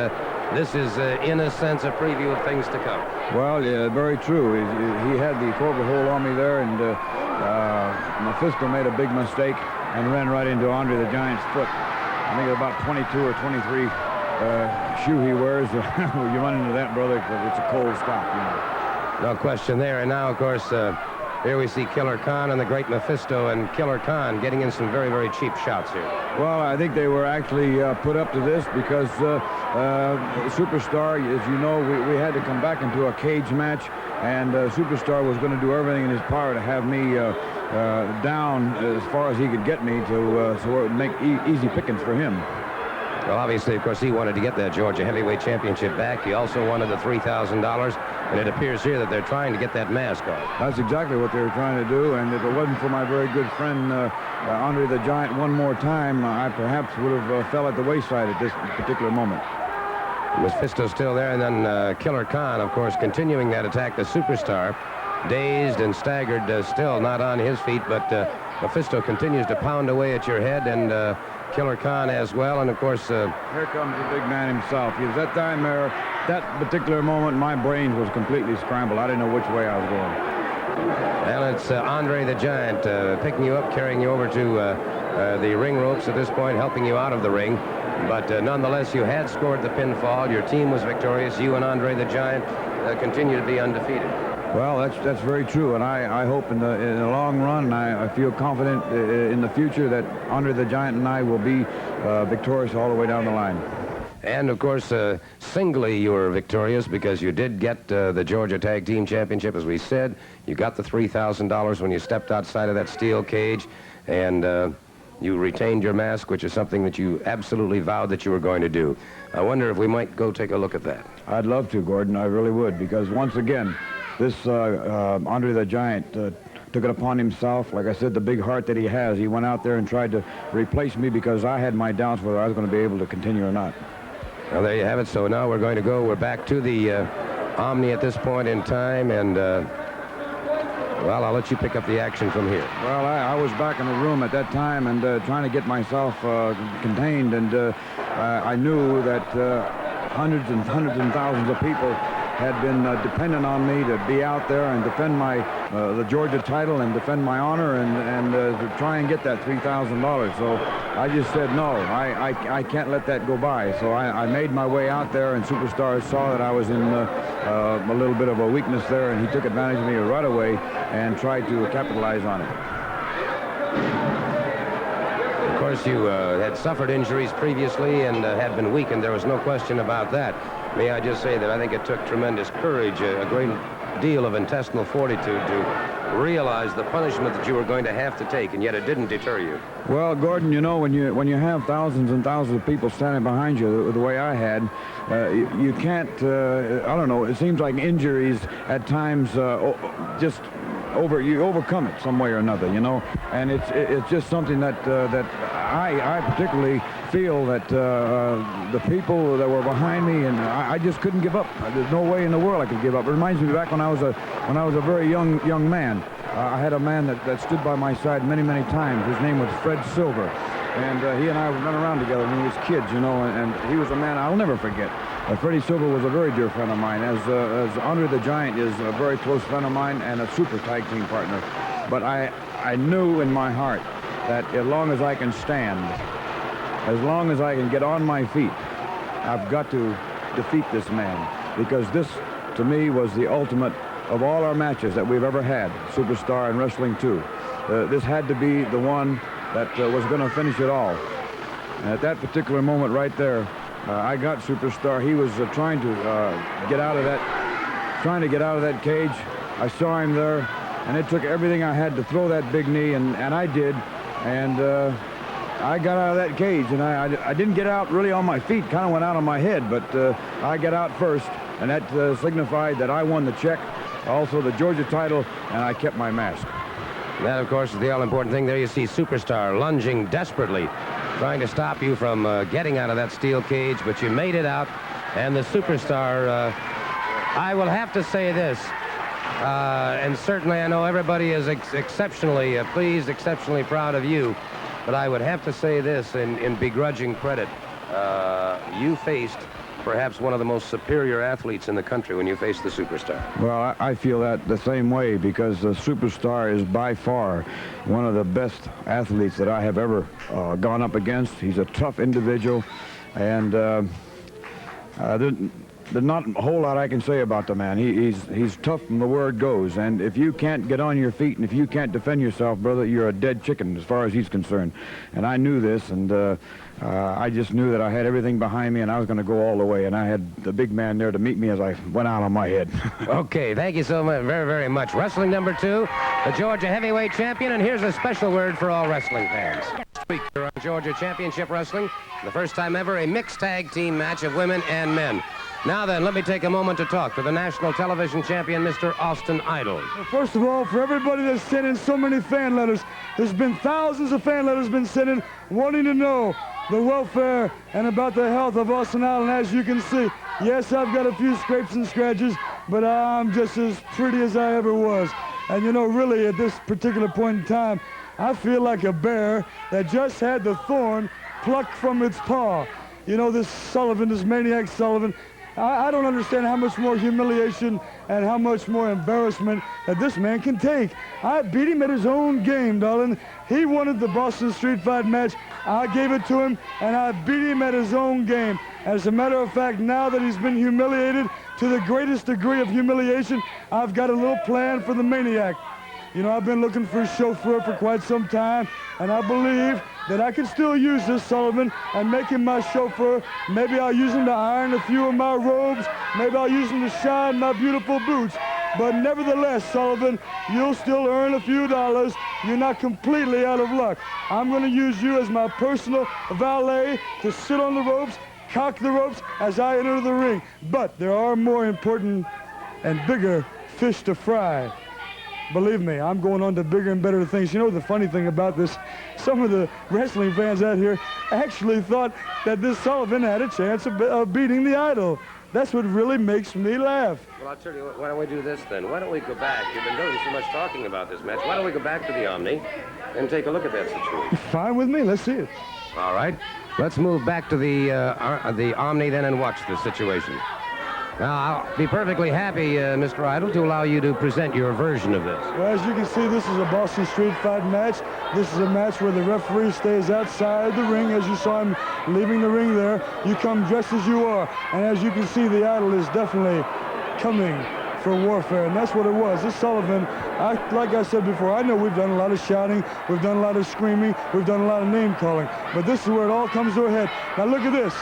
B: this is, in a sense, a preview of things to come.
L: Well, yeah, very true. He had the Cobra hold on me there, and Mephisto made a big mistake and ran right into Andre the Giant's foot. I think about 22 or 23 shoe he wears. You run into that, brother, because it's a cold stop, you know.
B: No question there. And now, of course, here we see Killer Khan and the Great Mephisto, and Killer Khan getting in some very, very cheap shots here.
L: Well, I think they were actually put up to this because Superstar, as you know, we had to come back into a cage match, and Superstar was going to do everything in his power to have me down as far as he could get me to so it would make easy pickings for him.
B: Well, obviously, of course, he wanted to get that Georgia Heavyweight Championship back. He also wanted the $3,000, and it appears here that they're trying to get that mask off.
L: That's exactly what they were trying to do, and if it wasn't for my very good friend Andre the Giant one more time, I perhaps would have fell at the wayside at this particular moment.
B: Mephisto still there, and then Killer Khan, of course, continuing that attack. The Superstar, dazed and staggered, still not on his feet, but Mephisto continues to pound away at your head, and Killer Khan as well, and of course...
L: Here comes the big man himself. At that time there, that particular moment, my brain was completely scrambled. I didn't know which way I was going.
B: And it's Andre the Giant picking you up, carrying you over to the ring ropes at this point, helping you out of the ring. But nonetheless, you had scored the pinfall. Your team was victorious. You and Andre the Giant continue to be undefeated.
L: Well, that's very true, and I hope in the long run, I feel confident in the future that Andre the Giant and I will be victorious all the way down the line.
B: And, of course, singly you were victorious because you did get the Georgia Tag Team Championship, as we said. You got the $3,000 when you stepped outside of that steel cage, and you retained your mask, which is something that you absolutely vowed that you were going to do. I wonder if we might go take a look at that.
L: I'd love to, Gordon. I really would, because once again, this Andre the Giant took it upon himself. Like I said, the big heart that he has. He went out there and tried to replace me because I had my doubts whether I was going to be able to continue or not.
B: Well, there you have it. So now we're back to the Omni at this point in time, and well, I'll let you pick up the action from here.
L: Well, I was back in the room at that time and trying to get myself contained, and I knew that hundreds and thousands of people had been dependent on me to be out there and defend the Georgia title and defend my honor and to try and get that $3,000. So I just said, no, I can't let that go by. So I made my way out there, and Superstar saw that I was in a little bit of a weakness there, and he took advantage of me right away and tried to capitalize on it.
B: Of course, you had suffered injuries previously and had been weakened. There was no question about that. May I just say that I think it took tremendous courage, a great deal of intestinal fortitude to realize the punishment that you were going to have to take, and yet it didn't deter you.
L: Well, Gordon, you know, when you have thousands and thousands of people standing behind you the way I had, you can't, I don't know, it seems like injuries at times you overcome it some way or another, you know, and it's just something that I particularly feel that the people that were behind me, and I just couldn't give up. There's no way in the world I could give up. It reminds me back when I was a very young man. I had a man that stood by my side many times. His name was Fred Silver, and he and I would run around together when we was kids, you know, and he was a man I'll never forget. Freddie Silver was a very dear friend of mine, as Andre the Giant is a very close friend of mine and a super tag team partner. But I knew in my heart that as long as I can stand, as long as I can get on my feet, I've got to defeat this man, because this, to me, was the ultimate of all our matches that we've ever had, Superstar and Wrestling 2. This had to be the one that was going to finish it all. And at that particular moment right there, I got Superstar. He was trying to get out of that cage. I saw him there, and it took everything I had to throw that big knee, and I did. And I got out of that cage, and I didn't get out really on my feet, kind of went out on my head, but I got out first, and that signified that I won the check, also the Georgia title, and I kept my mask.
B: That, of course, is the all-important thing. There you see Superstar lunging desperately, trying to stop you from getting out of that steel cage, but you made it out, and the Superstar, I will have to say this, and certainly I know everybody is exceptionally pleased, exceptionally proud of you, but I would have to say this in begrudging credit. You faced perhaps one of the most superior athletes in the country when you faced the Superstar.
L: Well, I feel that the same way, because the Superstar is by far one of the best athletes that I have ever gone up against. He's a tough individual, and there's not a whole lot I can say about the man. He's tough from the word goes, and if you can't get on your feet and if you can't defend yourself, brother, you're a dead chicken as far as he's concerned. And I knew this, and I just knew that I had everything behind me and I was going to go all the way, and I had the big man there to meet me as I went out on my head.
B: Okay, thank you so much, very much. Wrestling number 2, the Georgia Heavyweight Champion, and here's a special word for all wrestling fans. Georgia Championship Wrestling. The first time ever, a mixed tag team match of women and men. Now then, let me take a moment to talk to the national television champion, Mr. Austin Idol.
M: Well, first of all, for everybody that's sent in so many fan letters, there's been thousands of fan letters been sent in wanting to know the welfare and about the health of Austin Idol. And as you can see, yes, I've got a few scrapes and scratches, but I'm just as pretty as I ever was. And you know, really, at this particular point in time, I feel like a bear that just had the thorn plucked from its paw. You know, this Sullivan, this maniac Sullivan, I don't understand how much more humiliation and how much more embarrassment that this man can take. I beat him at his own game, darling. He wanted the Boston Street Fight match. I gave it to him, and I beat him at his own game. As a matter of fact, now that he's been humiliated to the greatest degree of humiliation, I've got a little plan for the maniac. You know, I've been looking for a chauffeur for quite some time, and I believe that I can still use this Sullivan and make him my chauffeur. Maybe I'll use him to iron a few of my robes. Maybe I'll use him to shine my beautiful boots. But nevertheless, Sullivan, you'll still earn a few dollars. You're not completely out of luck. I'm going to use you as my personal valet to sit on the ropes, cock the ropes as I enter the ring. But there are more important and bigger fish to fry. Believe me, I'm going on to bigger and better things. You know the funny thing about this, some of the wrestling fans out here actually thought that this Sullivan had a chance of beating the Idol. That's what really makes me laugh.
B: Well, I'll tell you what, why don't we do this then? Why don't we go back? You've been doing so much talking about this match. Why don't we go back to the Omni and take a look at that situation?
M: Fine with me. Let's see it.
B: All right. Let's move back to the Omni then and watch the situation. Now, I'll be perfectly happy, Mr. Idol, to allow you to present your version of this.
M: Well, as you can see, this is a Boston Street Fight match. This is a match where the referee stays outside the ring. As you saw him leaving the ring there, you come dressed as you are. And as you can see, the Idol is definitely coming for warfare, and that's what it was. This Sullivan, like I said before, I know we've done a lot of shouting, we've done a lot of screaming, we've done a lot of name calling, but this is where it all comes to a head. Now look at this.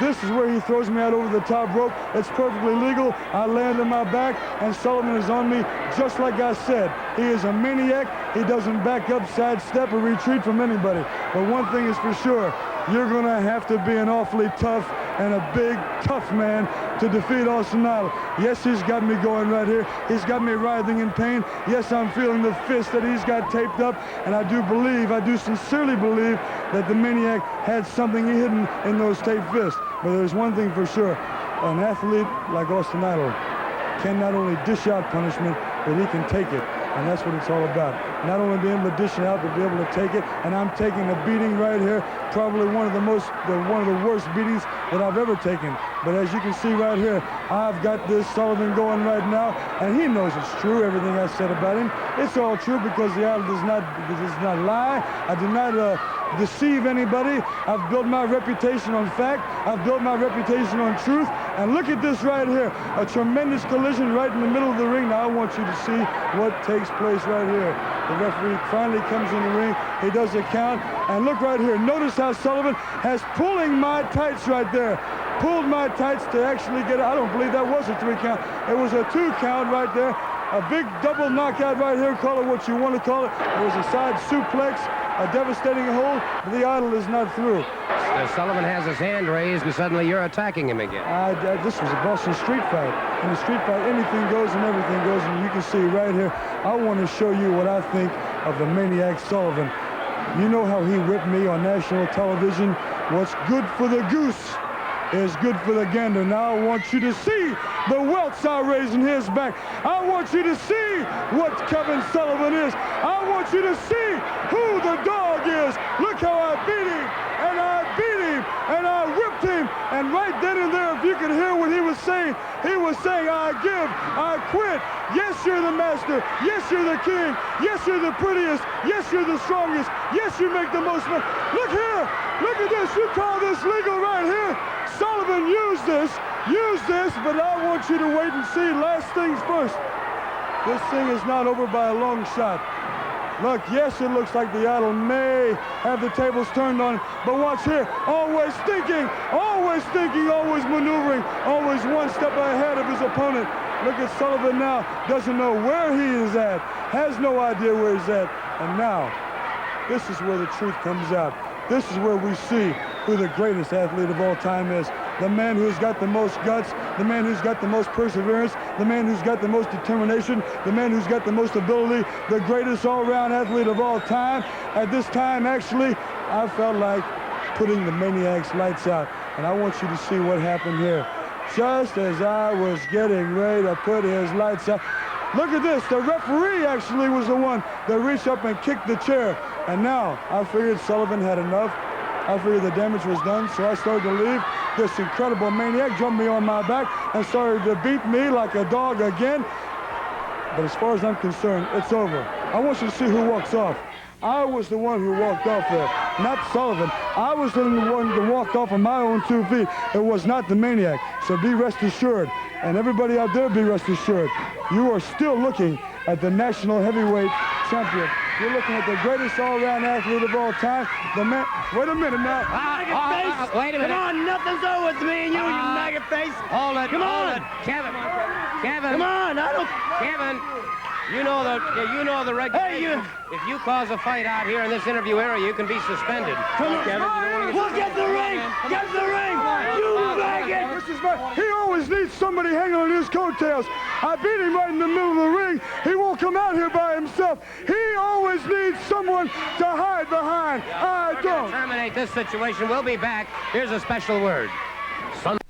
M: This is where he throws me out over the top rope. It's perfectly legal. I land on my back, and Sullivan is on me just like I said. He is a maniac. He doesn't back up, sidestep, or retreat from anybody. But one thing is for sure, you're going to have to be an awfully tough and a big, tough man to defeat Austin Idol. Yes, he's got me going right here. He's got me writhing in pain. Yes, I'm feeling the fist that he's got taped up, and I do sincerely believe that the maniac had something hidden in those taped fists. But there's one thing for sure. An athlete like Austin Idol can not only dish out punishment, but he can take it. And that's what it's all about. Not only being able to dish it out, but be able to take it. And I'm taking a beating right here, probably one of the worst beatings that I've ever taken. But as you can see right here, I've got this Sullivan going right now, and he knows it's true, everything I said about him. It's all true because the Idol does not lie. I do not deceive anybody. I've built my reputation on fact. I've built my reputation on truth. And look at this right here, a tremendous collision right in the middle of the ring. Now I want you to see what takes place right here. The referee finally comes in the ring. He does a count, and look right here. Notice how Sullivan has pulling my tights right there. Pulled my tights to actually get it. I don't believe that was a 3 count. It was a 2 count right there. A big double knockout right here. Call it what you want to call it. It was a side suplex, a devastating hold. The Idol is not through.
B: Sullivan has his hand raised, and suddenly you're attacking him again.
M: This was a Boston Street Fight. In a street fight, anything goes and everything goes, and you can see right here, I want to show you what I think of the maniac Sullivan. You know how he whipped me on national television? What's good for the goose is good for the gander. Now I want you to see the welts I raise in his back. I want you to see what Kevin Sullivan is. I want you to see who the dog is. Look how I beat him, and I beat him, and I whipped him. And right then and there, if you could hear what he was saying I give, I quit. Yes, you're the master. Yes, you're the king. Yes, you're the prettiest. Yes, you're the strongest. Yes, you make the most money. Look here. Look at this. You call this legal right here. Sullivan, use this, but I want you to wait and see. Last things first. This thing is not over by a long shot. Look, yes, it looks like the Idol may have the tables turned on, but watch here. Always thinking, always maneuvering, always one step ahead of his opponent. Look at Sullivan now, doesn't know where he is at, has no idea where he's at, and now, this is where the truth comes out. This is where we see who the greatest athlete of all time is. The man who's got the most guts, the man who's got the most perseverance, the man who's got the most determination, the man who's got the most ability, the greatest all-round athlete of all time. At this time, actually, I felt like putting the Maniac's lights out. And I want you to see what happened here. Just as I was getting ready to put his lights out, look at this. The referee actually was the one that reached up and kicked the chair. And now I figured Sullivan had enough. I figured the damage was done, so I started to leave. This incredible Maniac jumped me on my back and started to beat me like a dog again. But as far as I'm concerned, it's over. I want you to see who walks off. I was the one who walked off there, not Sullivan. I was the one that walked off on my own 2 feet. It was not the Maniac. So be rest assured, and everybody out there be rest assured, you are still looking at the national heavyweight champion. You're looking at the greatest all-round athlete of all time. The man. Wait a minute now.
B: Wait a minute.
N: Come on, nothing's over with me and you, you maggot face.
B: Hold it.
N: Come on.
B: Kevin.
N: Come on, I don't.
B: Kevin. You know the regulations. If you cause a fight out here in this interview area, you can be suspended.
N: Come on, Kevin. We'll get the ring. Get the ring. You maggot.
M: He always needs somebody hanging on his coattails. I beat him right in the middle of the ring. He won't come out here by himself. He always needs someone to hide behind. I don't.
B: To terminate this situation, we'll be back. Here's a special word.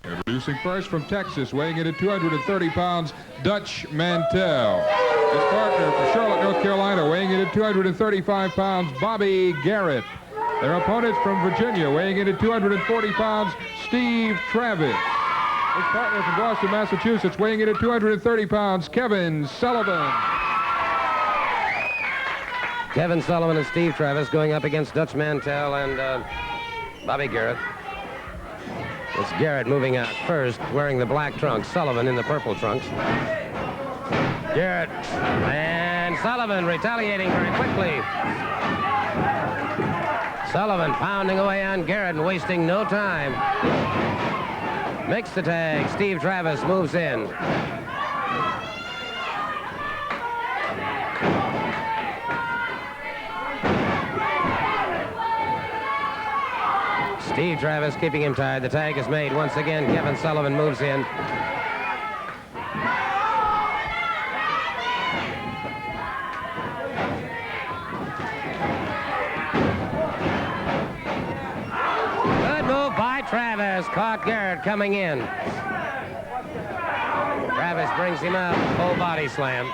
F: Introducing first from Texas, weighing in at 230 pounds, Dutch Mantell. His partner for Charlotte, North Carolina, weighing in at 235 pounds, Bobby Garrett. Their opponents from Virginia, weighing in at 240 pounds, Steve Travis. His partner from Boston, Massachusetts, weighing in at 230 pounds, Kevin Sullivan.
B: Kevin Sullivan and Steve Travis going up against Dutch Mantell and Bobby Garrett. It's Garrett moving out first, wearing the black trunks. Sullivan in the purple trunks. Garrett and Sullivan retaliating very quickly. Sullivan pounding away on Garrett and wasting no time. Makes the tag. Steve Travis moves in. Steve Travis keeping him tied. The tag is made. Once again, Kevin Sullivan moves in. Good move by Travis. Caught Garrett coming in. Travis brings him up. Full body slam.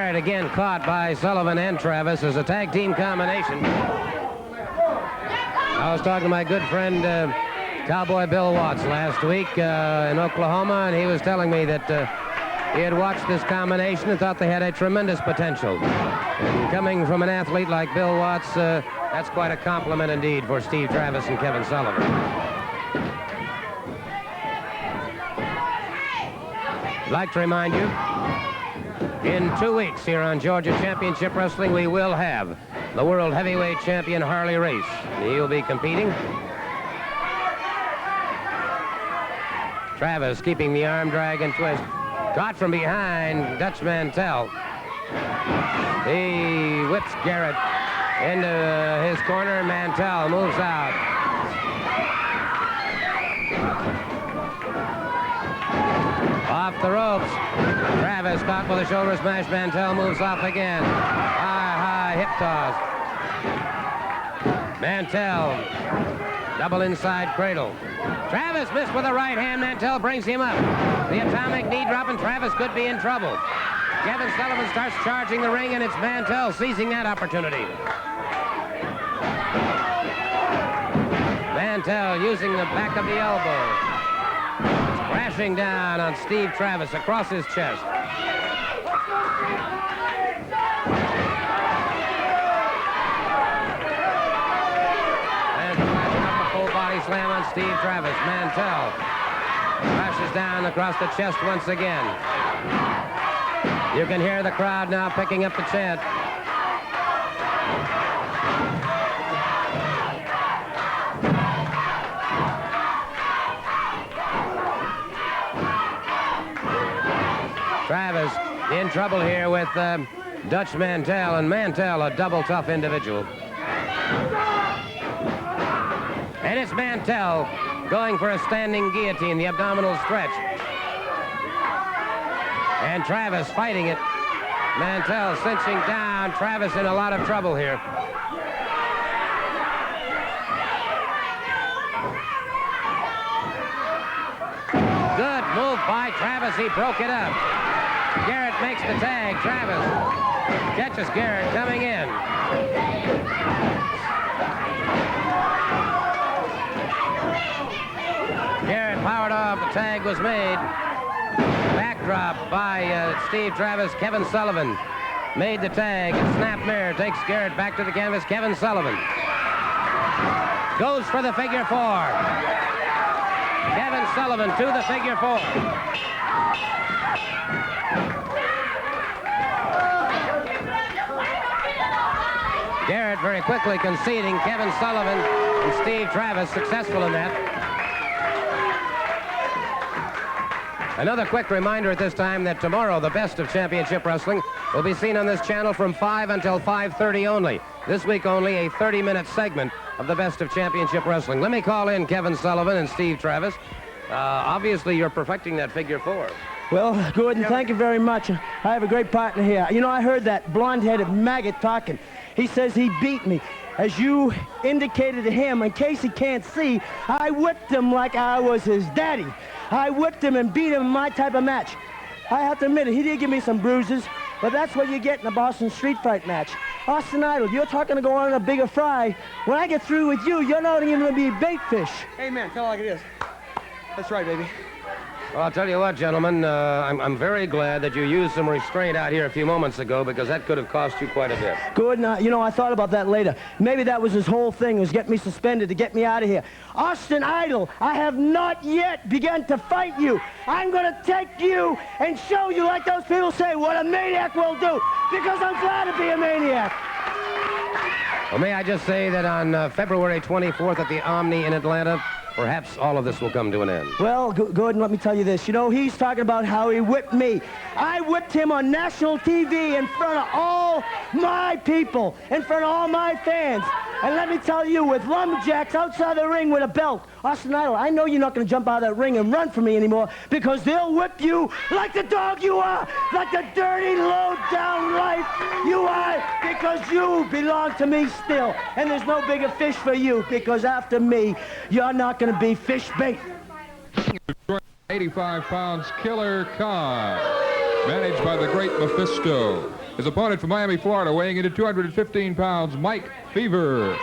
B: Again caught by Sullivan and Travis as a tag team combination. I was talking to my good friend Cowboy Bill Watts last week in Oklahoma, and he was telling me that he had watched this combination and thought they had a tremendous potential. And coming from an athlete like Bill Watts, that's quite a compliment indeed for Steve Travis and Kevin Sullivan. I'd like to remind you, in 2 weeks here on Georgia Championship Wrestling, we will have the World Heavyweight Champion Harley Race. He'll be competing. Travis keeping the arm drag and twist. Caught from behind, Dutch Mantell. He whips Garrett into his corner. Mantell moves out. Off the ropes. Travis caught with a shoulder smash. Mantell moves off again. High hip toss. Mantell. Double inside cradle. Travis missed with a right hand. Mantell brings him up. The atomic knee drop, and Travis could be in trouble. Kevin Sullivan starts charging the ring, and it's Mantell seizing that opportunity. Mantell using the back of the elbow. Crashing down on Steve Travis across his chest. And flashing up a full body slam on Steve Travis. Mantell crashes down across the chest once again. You can hear the crowd now picking up the chant. in trouble here with Dutch Mantell, and Mantell, a double tough individual. And it's Mantell going for a standing guillotine, the abdominal stretch. And Travis fighting it. Mantell cinching down. Travis in a lot of trouble here. Good move by Travis. He broke it up. Garrett makes the tag. Travis catches Garrett coming in. Garrett powered off. The tag was made. Backdrop by Steve Travis. Kevin Sullivan made the tag. And Snapmare takes Garrett back to the canvas. Kevin Sullivan goes for the figure four. Kevin Sullivan to the figure four. Garrett very quickly conceding. Kevin Sullivan and Steve Travis successful in that. Another quick reminder at this time that tomorrow the best of championship wrestling will be seen on this channel from 5 until 5:30 only. This week only a 30-minute segment of the best of championship wrestling. Let me call in Kevin Sullivan and Steve Travis. Obviously you're perfecting that figure four.
O: Well, Gordon, thank you very much. I have a great partner here. You know, I heard that blonde-headed maggot talking. He says he beat me. As you indicated to him, in case he can't see, I whipped him like I was his daddy. I whipped him and beat him in my type of match. I have to admit it, he did give me some bruises, but that's what you get in a Boston street fight match. Austin Idol, you're talking to go on a bigger fry. When I get through with you, you're not even going to be bait fish.
P: Hey, man, tell it like it is. That's right, baby.
B: Well, I'll tell you what, gentlemen, I'm very glad that you used some restraint out here a few moments ago because that could have cost you quite a bit.
O: Gordon, you know, I thought about that later. Maybe that was his whole thing, was get me suspended to get me out of here. Austin Idol, I have not yet begun to fight you. I'm going to take you and show you, like those people say, what a maniac will do, because I'm glad to be a maniac.
B: Well, may I just say that on February 24th at the Omni in Atlanta, perhaps all of this will come to an end.
O: Well, Gordon, let me tell you this. You know, he's talking about how he whipped me. I whipped him on national TV in front of all my people, in front of all my fans. And let me tell you, with lumberjacks outside the ring with a belt, Austin Idol, I know you're not going to jump out of that ring and run for me anymore because they'll whip you like the dog you are, like the dirty, low-down life you are, because you belong to me still. And there's no bigger fish for you because after me, you're not going to be fish bait.
F: 85 pounds, Killer Khan, managed by the Great Mephisto. His opponent from Miami, Florida, weighing in at 215 pounds, Mike Fever.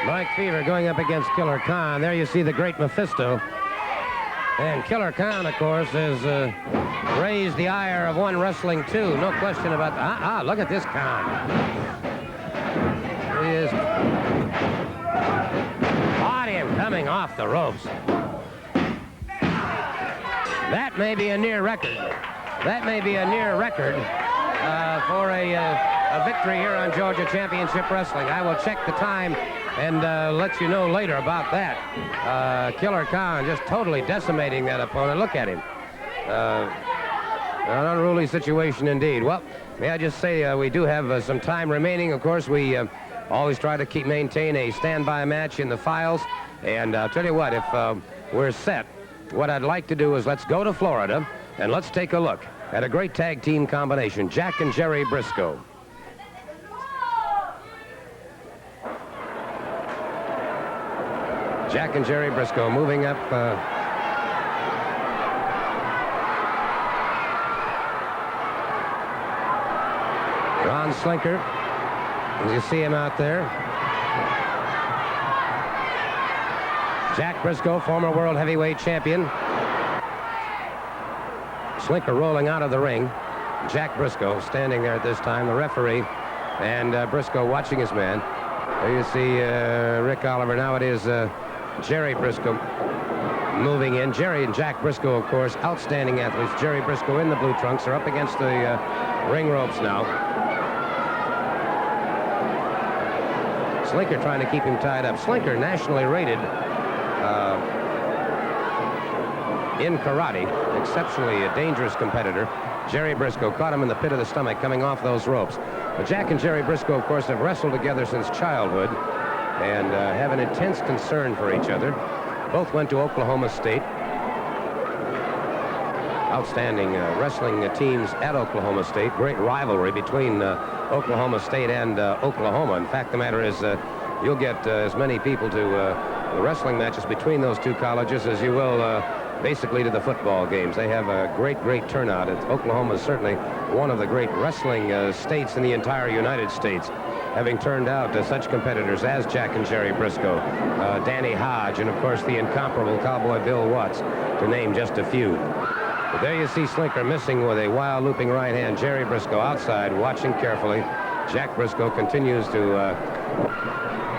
B: Mike Fever going up against Killer Khan. There you see the Great Mephisto. And Killer Khan, of course, has raised the ire of One Wrestling 2. No question about that. Look at this Khan. He is... Caught him coming off the ropes. That may be a near record. That may be a near record for a victory here on Georgia Championship Wrestling. I will check the time and let you know later about that. Killer Khan just totally decimating that opponent. Look at him. An unruly situation indeed. Well, may I just say we do have some time remaining. Of course, we always try to maintain a standby match in the files. And I'll tell you what, if we're set, what I'd like to do is let's go to Florida and let's take a look at a great tag team combination, Jack and Jerry Brisco. Jack and Jerry Brisco moving up. Ron Slinker, as you see him out there. Jack Brisco, former world heavyweight champion. Slinker rolling out of the ring. Jack Brisco standing there at this time, the referee, and Brisco watching his man. There you see Rick Oliver. Now it is Jerry Brisco moving in. Jerry and Jack Brisco, of course, outstanding athletes. Jerry Brisco in the blue trunks are up against the ring ropes now. Slinker trying to keep him tied up. Slinker, nationally rated in karate, exceptionally a dangerous competitor. Jerry Brisco caught him in the pit of the stomach coming off those ropes. But Jack and Jerry Brisco, of course, have wrestled together since childhood and have an intense concern for each other. Both went to Oklahoma State. Outstanding wrestling teams at Oklahoma State. Great rivalry between Oklahoma State and Oklahoma. In fact, the matter is you'll get as many people to the wrestling matches between those two colleges as you will basically to the football games. They have a great turnout. Oklahoma is certainly one of the great wrestling states in the entire United States, having turned out such competitors as Jack and Jerry Brisco, Danny Hodge, and of course the incomparable Cowboy Bill Watts, to name just a few. But there you see Slinker missing with a wild looping right hand. Jerry Brisco outside, watching carefully. Jack Brisco continues to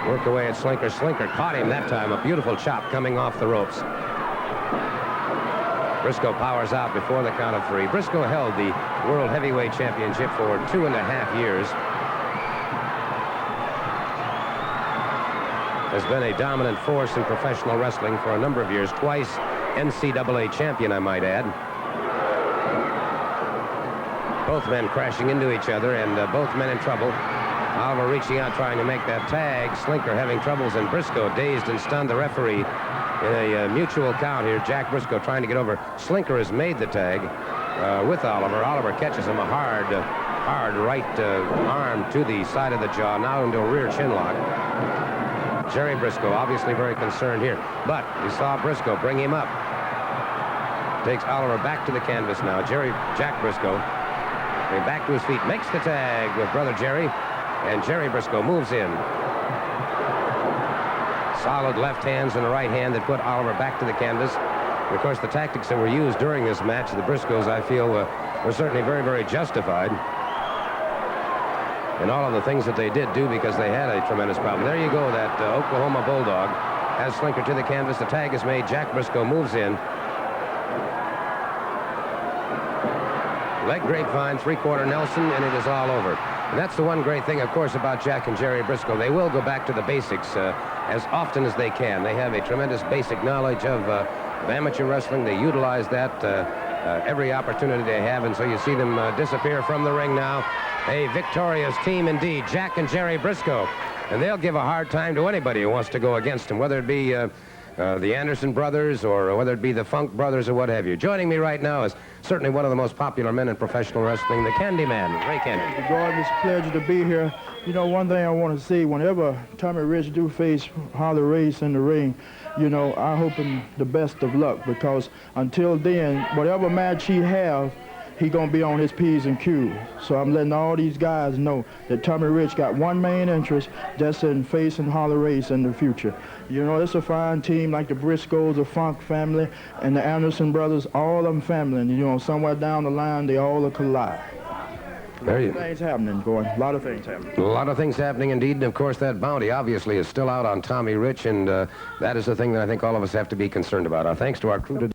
B: work away at Slinker. Slinker caught him that time. A beautiful chop coming off the ropes. Brisco powers out before the count of 3. Brisco held the World Heavyweight Championship for 2.5 years. Has been a dominant force in professional wrestling for a number of years. Twice NCAA champion, I might add. Both men crashing into each other, and both men in trouble. Oliver reaching out, trying to make that tag. Slinker having troubles, and Brisco dazed and stunned the referee in a mutual count here. Jack Brisco trying to get over. Slinker has made the tag with Oliver. Oliver catches him a hard right arm to the side of the jaw, now into a rear chin lock. Jerry Brisco obviously very concerned here, but you saw Brisco bring him up. Takes Oliver back to the canvas now. Jack Brisco back to his feet, makes the tag with brother Jerry, and Jerry Brisco moves in. Solid left hands and a right hand that put Oliver back to the canvas. And of course, the tactics that were used during this match, the Briscos, I feel, were certainly very justified in all of the things that they did do, because they had a tremendous problem. There you go, that Oklahoma Bulldog has Slinker to the canvas. The tag is made. Jack Brisco moves in. Leg grapevine, 3/4 Nelson, and it is all over. And that's the one great thing, of course, about Jack and Jerry Brisco. They will go back to the basics as often as they can. They have a tremendous basic knowledge of amateur wrestling. They utilize that every opportunity they have, and so you see them disappear from the ring now. A victorious team indeed, Jack and Jerry Brisco. And they'll give a hard time to anybody who wants to go against them, whether it be the Anderson brothers or whether it be the Funk brothers or what have you. Joining me right now is certainly one of the most popular men in professional wrestling, the Candyman, Ray Candy.
Q: Gordon, it's a pleasure to be here. You know, one thing I want to say, whenever Tommy Rich do face Harley Race in the ring, you know, I hope him the best of luck, because until then, whatever match he have, he gonna be on his P's and Q's. So I'm letting all these guys know that Tommy Rich got one main interest, that's in facing Harley Race in the future. You know, it's a fine team like the Briscoes, the Funk family, and the Anderson brothers, all of them family. And, you know, somewhere down the line, they all collide. A lot of things happening, Gordon. A lot of things happening.
B: A lot of things happening indeed. And of course, that bounty obviously is still out on Tommy Rich, and that is the thing that I think all of us have to be concerned about. Our thanks to our crew today.